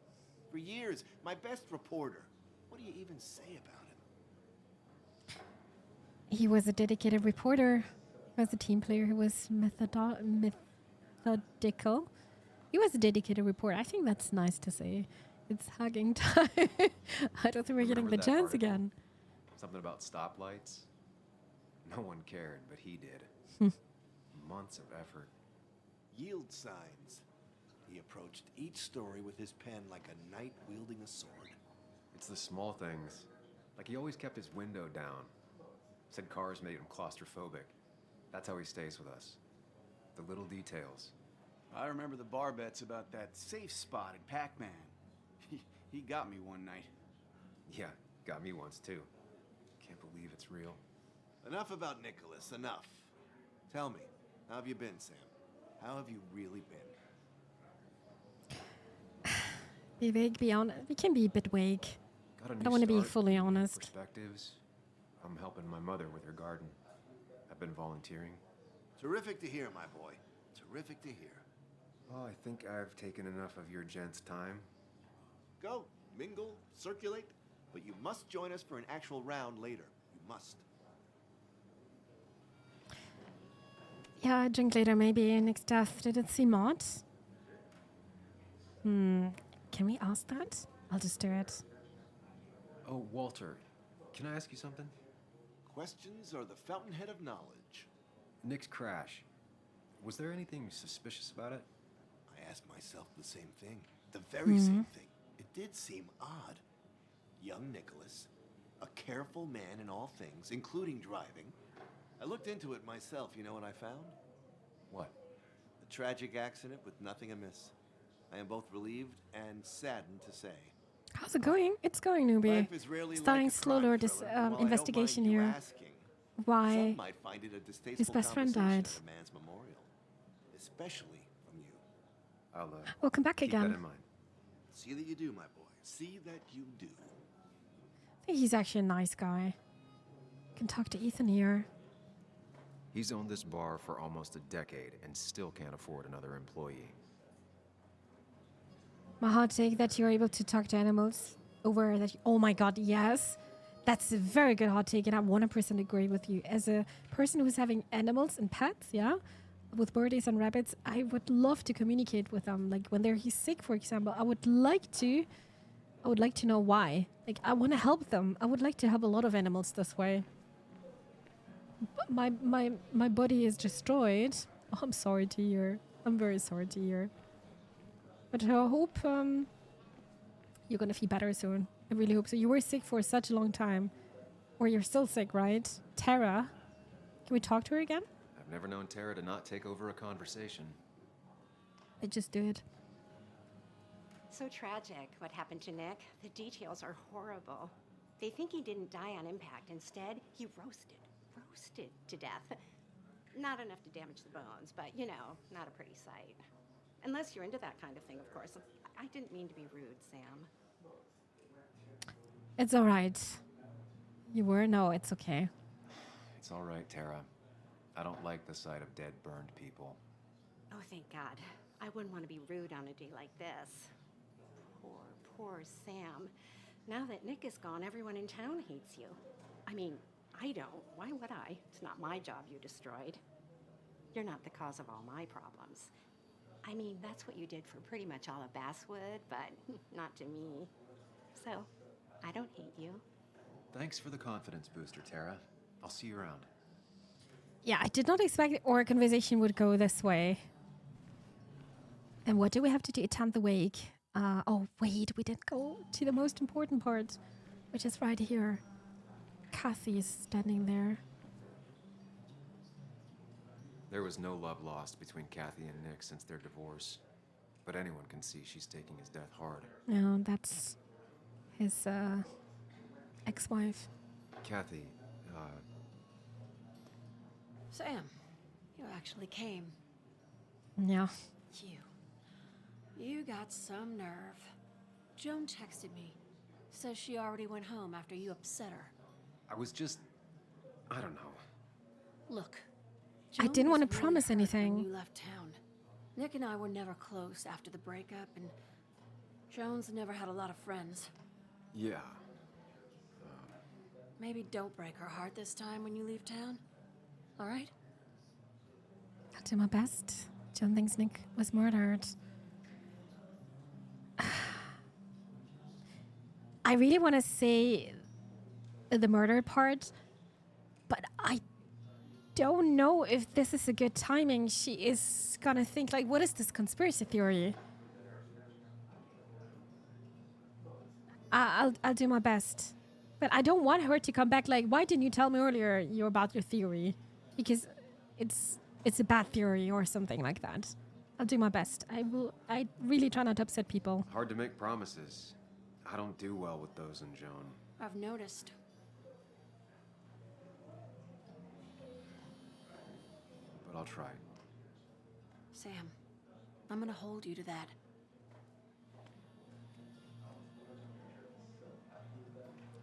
For years. My best reporter. What do you even say about him?
He was a dedicated reporter. He was a team player. He was methodical. He was a dedicated reporter. I think that's nice to say. It's hugging time. I don't think we're getting the
Remember that
chance
article?
again.
Something about stoplights? No one cared, but he did. Months of effort.
Yield signs. He approached each story with his pen like a knight wielding a sword.
It's the small things. Like he always kept his window down. Said cars made him claustrophobic. That's how he stays with us. The little details.
I remember the bar bets about that safe spot in Pac-Man. He got me one night.
Yeah, got me once too. Can't believe it's real.
Enough about Nicholas, enough. Tell me, How have you been, Sam? How have you really been?
Be vague, be honest. We can be a bit vague.
Got a
I
new
don't want to be
start,
fully
new
honest.
Perspectives. I'm helping my mother with her garden. I've been volunteering.
Terrific to hear, my boy. Terrific to hear.
Well, I think I've taken enough of your gents' time.
Go, mingle, circulate, but you must join us for an actual round later. You must.
Yeah, drink later maybe. Next death. Did it see Maud? Can we ask that? I'll just do it.
Oh, Walter, can I ask you something?
Questions are the fountainhead of knowledge.
Nick's crash. Was there anything suspicious about it?
I asked myself the same thing. The very same thing. It did seem odd. Young Nicholas, a careful man in all things, including driving. I looked into it myself. You know what I found?
What?
A tragic accident with nothing amiss. I am both relieved and saddened to say.
How's it going? It's going, newbie.
Life is rarely
Starting
like a
slow
crime
or this
thriller, and while I don't
investigation
mind you
here.
asking,
Why
some might find it a distasteful
his best friend
conversation
died.
at a man's memorial, especially from you.
I'll
Welcome back
keep
again.
that in mind.
See that you do, my boy. See that you do.
I think he's actually a nice guy. Can talk to Ethan here.
He's owned this bar for almost a decade and still can't afford another employee.
My hot take that you're able to talk to animals over that. Oh my god, yes. That's a very good hot take, and I 100% agree with you. As a person who's having animals and pets, yeah, with birdies and rabbits, I would love to communicate with them. Like when he's sick, for example, I would like to know why. Like I want to help them. I would like to help a lot of animals this way. But my body is destroyed. Oh, I'm sorry to hear. I'm very sorry to hear. But I hope you're gonna feel better soon. I really hope so. You were sick for such a long time. Or you're still sick, right? Tara, can we talk to her again?
I've never known Tara to not take over a conversation.
I just did.
So tragic what happened to Nick. The details are horrible. They think he didn't die on impact. Instead, he roasted to death. Not enough to damage the bones, but you know, not a pretty sight. Unless you're into that kind of thing, of course. I didn't mean to be rude, Sam.
It's all right. You were? No, it's okay.
It's all right, Tara. I don't like the sight of dead, burned people.
Oh, thank God. I wouldn't want to be rude on a day like this. Poor Sam. Now that Nick is gone, everyone in town hates you. I mean, I don't. Why would I? It's not my job you destroyed. You're not the cause of all my problems. I mean, that's what you did for pretty much all of Basswood, but not to me. So, I don't hate you.
Thanks for the confidence booster, Tara. I'll see you around.
Yeah, I did not expect our conversation would go this way. And what do we have to do? Attempt the wake. Oh, wait, we didn't go to the most important part, which is right here. Kathy is standing there.
There was no love lost between Kathy and Nick since their divorce. But anyone can see she's taking his death hard.
No, that's his ex-wife.
Kathy,
Sam, you actually came.
Yeah.
You got some nerve. Joan texted me. Says she already went home after you upset her.
I was just... I don't know.
Look,
I didn't want to promise anything.
When you left town. Nick and I were never close after the breakup, and Joan's never had a lot of friends.
Yeah.
Maybe don't break her heart this time when you leave town. All right?
I'll do my best. Joan thinks Nick was murdered. I really want to say the murder part, but I don't know if this is a good timing. She is gonna think like, what is this conspiracy theory? I'll do my best, but I don't want her to come back like, why didn't you tell me earlier about your theory? Because it's a bad theory or something like that. I'll do my best. I really try not to upset people.
Hard to make promises. I don't do well with those in Joan.
I've noticed.
But I'll try.
Sam, I'm gonna hold you to that.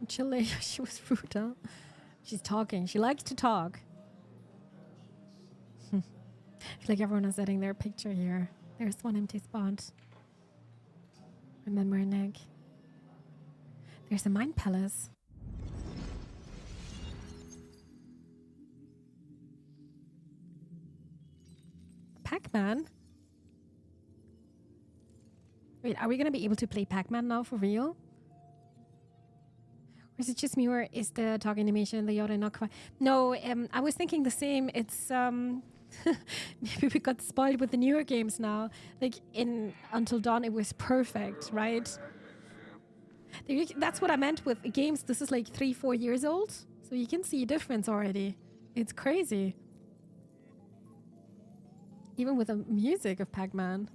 Chile, she was rude, huh? She's talking. She likes to talk. I feel like everyone is adding their picture here. There's one empty spot. Remember Nick. There's a mind palace. Pac-Man? Wait, are we gonna be able to play Pac-Man now for real? Or is it just me, or is the talk animation in the Yoda not quite? No, I was thinking the same. It's maybe we got spoiled with the newer games now. Like in Until Dawn, it was perfect, right? That's what I meant with games. This is like 3-4 years old, so you can see a difference already. It's crazy. Even with the music of Pac-Man.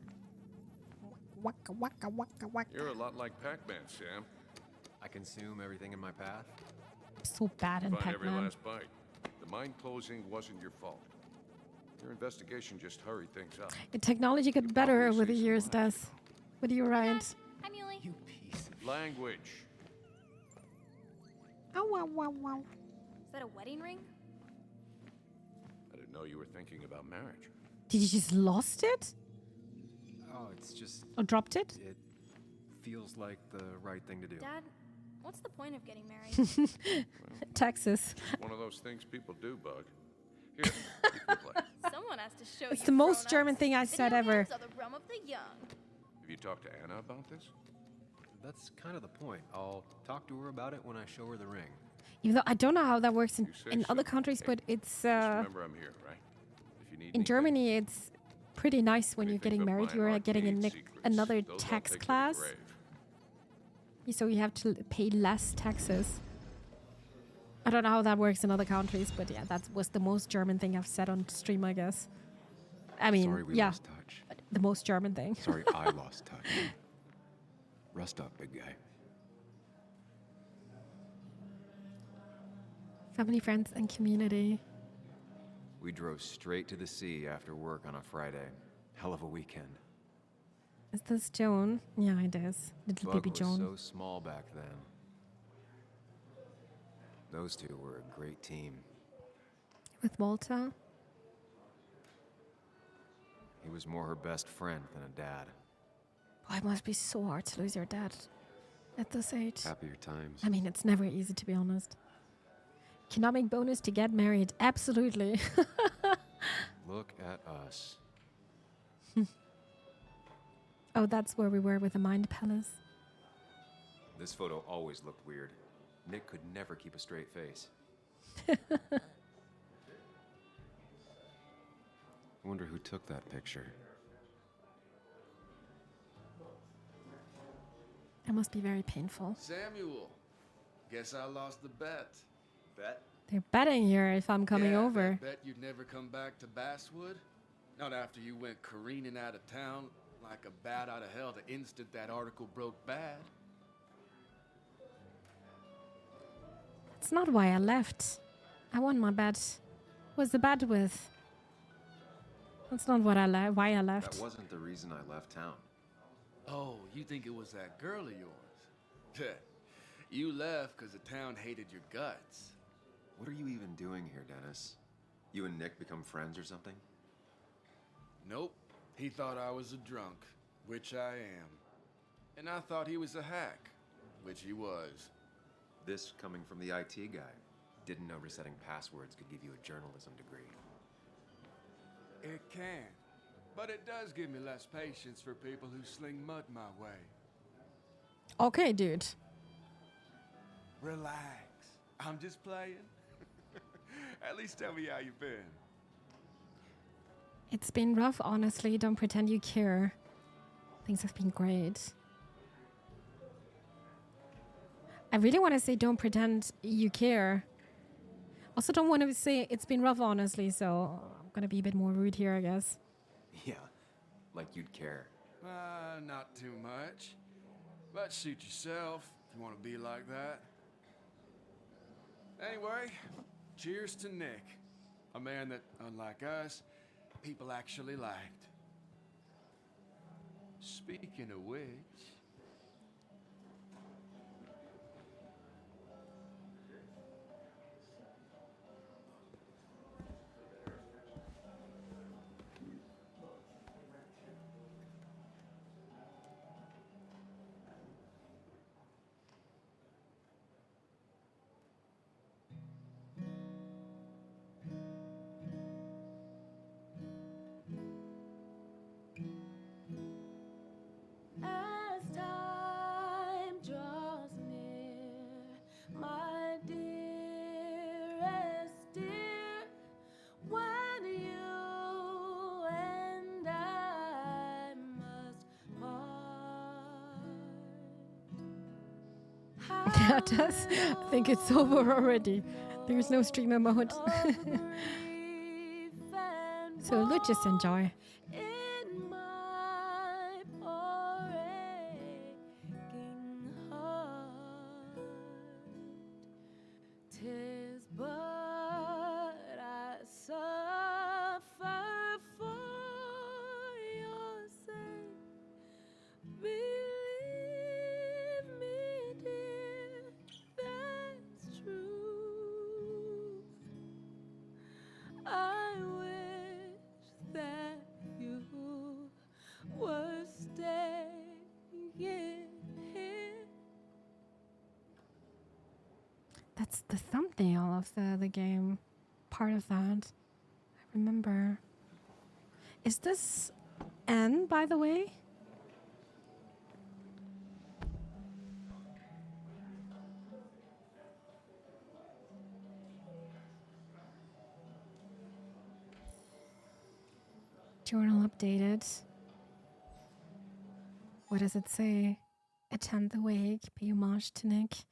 Waka waka waka waka.
You're a lot like Pac-Man, Sam.
I consume everything in my path.
I'm so bad in
Find every
Pac-Man.
last bite. The mine closing wasn't your fault. Your investigation just hurried things up.
The technology got better with the years, does. What do you write?
Hi, Muley.
You piece of...
Language.
Ow, wow, wow, wow.
Is that a wedding ring?
I didn't know you were thinking about marriage.
Did you just lost it?
Oh, it's just...
Or dropped it?
It feels like the right thing to do.
Dad, what's the point of getting married?
Texas.
One of those things people do, Bug. Here, you can play.
Someone has to show
It's
you
the most
grown-ups.
German thing I've said
Video
ever.
games are the realm of the young.
Have you talked to Anna about this?
That's kind of the point. I'll talk to her about it when I show her the ring.
Even though I don't know how that works
You say
in other
so.
countries,
Hey,
but it's
Just remember I'm here, right? If you need
in
anything,
Germany it's pretty nice when you're
anything
getting
but
married.
my
You're getting
arcade secrets,
another
those I'll
tax
take to the
class,
grave.
so you have to pay less taxes. I don't know how that works in other countries, but yeah, that was the most German thing I've said on stream, I guess. I mean,
Sorry we
yeah,
lost touch.
the most German thing.
Sorry I lost touch. Rest up, big guy.
Family, friends, and community.
We drove straight to the sea after work on a Friday. Hell of a weekend.
Is this Joan? Yeah, it is. Little
Bug
baby
was
Joan.
so small back then. Those two were a great team.
With Walter.
He was more her best friend than a dad.
Oh, it must be so hard to lose your dad at this age.
Happier times.
I mean, it's never easy, to be honest. Economic bonus to get married. Absolutely.
Look at us.
Oh, that's where we were with the Mind Palace.
This photo always looked weird. Nick could never keep a straight face. I wonder who took that picture.
It must be very painful.
Samuel, guess I lost the bet.
Bet?
They're betting here if I'm coming
Yeah,
over.
Bet you'd never come back to Basswood? Not after you went careening out of town like a bat out of hell the instant that article broke bad.
It's not why I left. I won my bet. What's the bet with? That's not what why I left.
That wasn't the reason I left town.
Oh, you think it was that girl of yours? You left because the town hated your guts.
What are you even doing here, Dennis? You and Nick become friends or something?
Nope. He thought I was a drunk, which I am. And I thought he was a hack, which he was.
This coming from the IT guy. Didn't know resetting passwords could give you a journalism degree.
It can. But it does give me less patience for people who sling mud my way.
Okay, dude.
Relax. I'm just playing. At least tell me how you've been.
It's been rough, honestly. Don't pretend you care. Things have been great. I really want to say don't pretend you care. Also don't want to say it's been rough, honestly, so I'm going to be a bit more rude here, I guess.
Yeah, like you'd care.
Not too much. But suit yourself if you want to be like that. Anyway, cheers to Nick. A man that, unlike us, people actually liked.
Speaking of which...
As time draws near, my dearest dear, when you and I must part.
Yeah, it does. I think it's over already. There's no streamer mode. So let's just enjoy.
In my poor aching heart, 'tis but I suffer for your sake. Believe me, dear, that's true. I wish that you were staying here.
That's the thumbnail of the game. Part of that. I remember. Is this N, by the way? Journal updated. What does it say? Attend the wake, pay homage to Nick.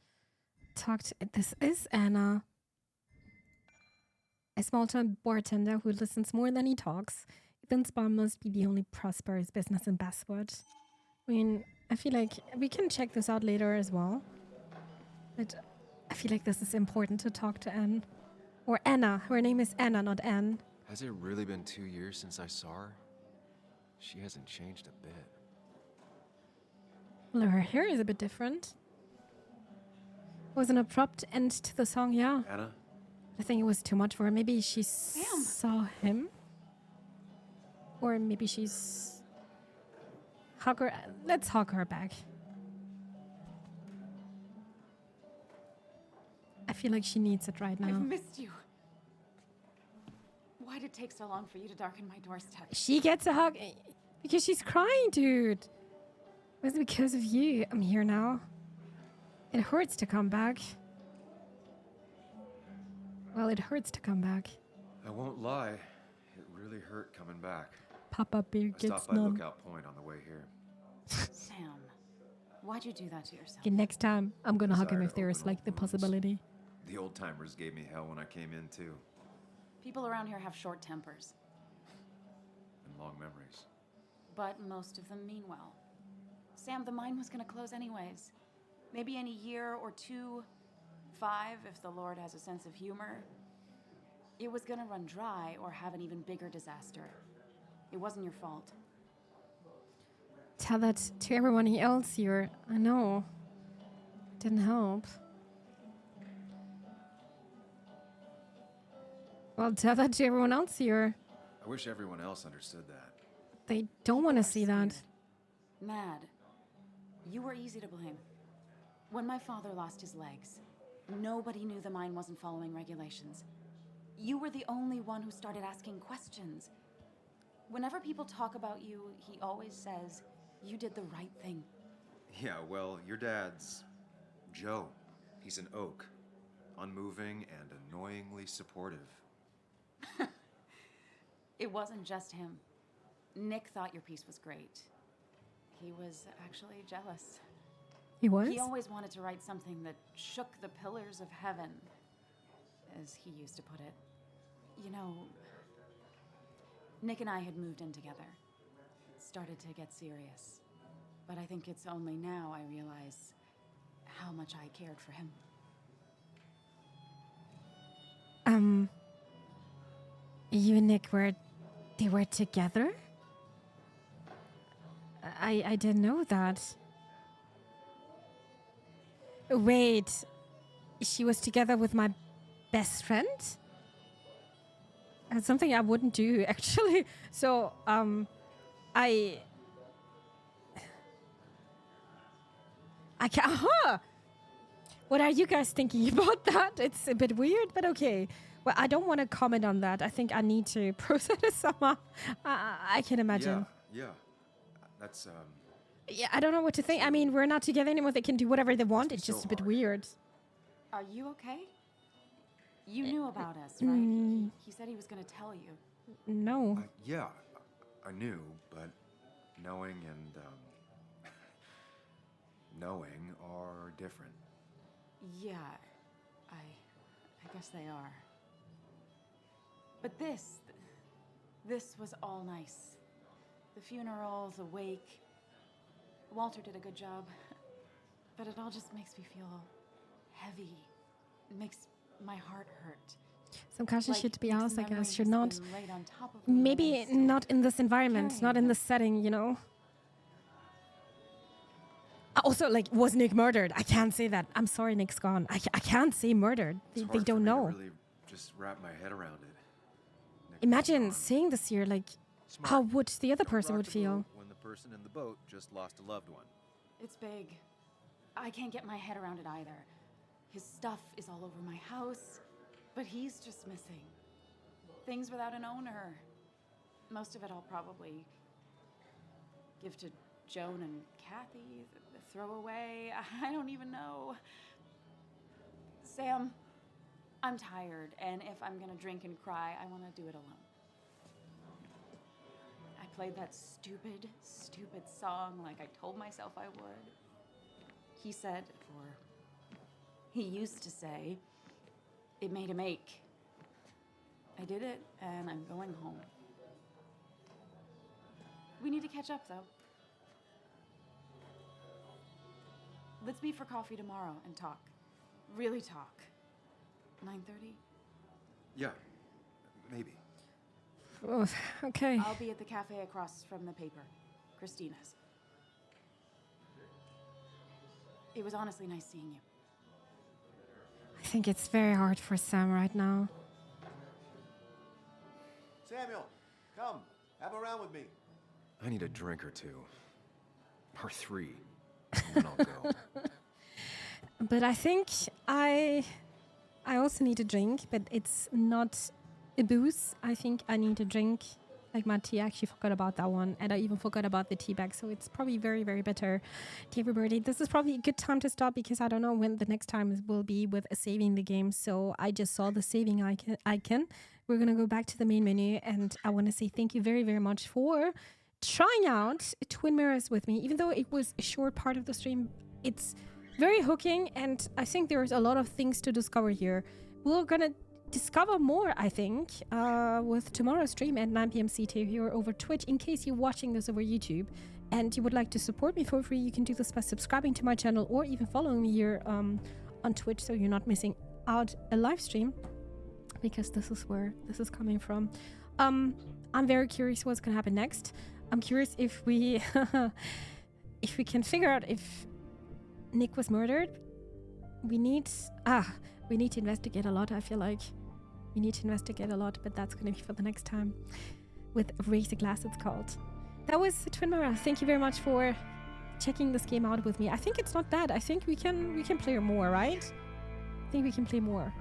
This is Anna. A small-time bartender who listens more than he talks. Ethan's bar must be the only prosperous business in Basswood. I mean, I feel like we can check this out later as well. But I feel like this is important to talk to Anne. Or Anna. Her name is Anna, not Anne.
Has it really been 2 years since I saw her? She hasn't changed a bit.
Well, her hair is a bit different. It was an abrupt end to the song, yeah.
Anna?
I think it was too much for her. Maybe she saw him. Or maybe she's... Hug her. Let's hug her back. I feel like she needs it right now.
I've missed you. Why did it take so long for you to darken my doorstep?
She gets a hug because she's crying, dude. It was because of you. I'm here now. It hurts to come back. Well, it hurts to come back.
I won't lie. It really hurt coming back.
Papa Bear
I
gets
stopped by
numb.
Lookout Point on the way here.
Sam, why'd you do that to yourself?
Okay, next time I'm gonna hug him
Desire
if there
to
is
open
like the
old wounds.
possibility.
The old timers gave me hell when I came in too,
People around here have short tempers,
and long memories.
but most of them mean well. Sam, the mine was gonna close anyways. Maybe in a year or 2, 5, if the Lord has a sense of humor. It was gonna run dry or have an even bigger disaster. It wasn't your fault.
Tell that to everyone else here. I know. Didn't help. Well, tell that to everyone else here.
I wish everyone else understood that.
They don't want to see that.
Mad. You were easy to blame. When my father lost his legs, nobody knew the mine wasn't following regulations. You were the only one who started asking questions. Whenever people talk about you, he always says, you did the right thing.
Yeah, well, your dad's Joe. He's an oak. Unmoving and annoyingly supportive.
It wasn't just him. Nick thought your piece was great. He was actually jealous.
He was?
He always wanted to write something that shook the pillars of heaven, as he used to put it. You know, Nick and I had moved in together. Started to get serious. But I think it's only now I realize how much I cared for him.
You and Nick they were together? I didn't know that. Wait, she was together with my best friend? That's something I wouldn't do, actually. So, I can't. What are you guys thinking about that? It's a bit weird, but okay. Well, I don't want to comment on that. I think I need to process it somehow. I can imagine.
Yeah. That's,
Yeah, I don't know what to think. I mean, we're not together anymore. They can do whatever they want. It's just a bit weird.
Are you okay? You knew about us, right? He said he was going to tell you.
No.
Yeah, I knew, but knowing and, knowing are different.
Yeah, I guess they are. But this was all nice. The funeral, the wake. Walter did a good job. But it all just makes me feel heavy. It makes my heart hurt.
Some caution
Like
should be
these
asked, I guess.
memories
Should not.
been laid on top of me and
Maybe
I'm still
not in this environment,
carrying
not in
them.
this setting, you know? Also, like, was Nick murdered? I can't say that. I'm sorry, Nick's gone. I can't say murdered. They
It's hard
don't
for me
know.
to really just wrap my head around it.
Imagine saying this here, like, how would the other person would feel?
When the person in the boat just lost a loved one.
It's big. I can't get my head around it either. His stuff is all over my house, but he's just missing. Things without an owner. Most of it I'll probably give to Joan and Kathy, throw away. I don't even know. Sam, I'm tired, and if I'm gonna drink and cry, I want to do it alone. I played that stupid song like I told myself I would. He said, or he used to say, it made him ache. I did it, and I'm going home. We need to catch up, though. Let's meet for coffee tomorrow and talk. Really talk. 9:30?
Yeah, maybe.
Oh, okay.
I'll be at the cafe across from the paper. Christina's. It was honestly nice seeing you.
I think it's very hard for Sam right now.
Samuel, come. Have a round with me.
I need a drink or two. Or 3. And then I'll go.
But I think I also need a drink, but it's not a booze. I think I need a drink. Like my tea, I actually forgot about that one. And I even forgot about the tea bag. So it's probably very, very bitter. Okay, everybody, this is probably a good time to stop because I don't know when the next time will be with saving the game. So I just saw the saving icon. We're going to go back to the main menu. And I want to say thank you very, very much for trying out Twin Mirrors with me. Even though it was a short part of the stream, it's very hooking. And I think there's a lot of things to discover here. We're going to discover more, I think, with tomorrow's stream at 9 p.m. CT here over Twitch. In case you're watching this over YouTube and you would like to support me for free, you can do this by subscribing to my channel or even following me here on Twitch so you're not missing out a live stream, because this is where this is coming from. I'm very curious what's gonna happen next. I'm curious if we if we can figure out if Nick was murdered. We need to investigate a lot. I feel like we need to investigate a lot, but that's going to be for the next time with Raise the Glass, it's called. That was Twin Mirror. Thank you very much for checking this game out with me. I think it's not bad. I think we can play more, right? I think we can play more.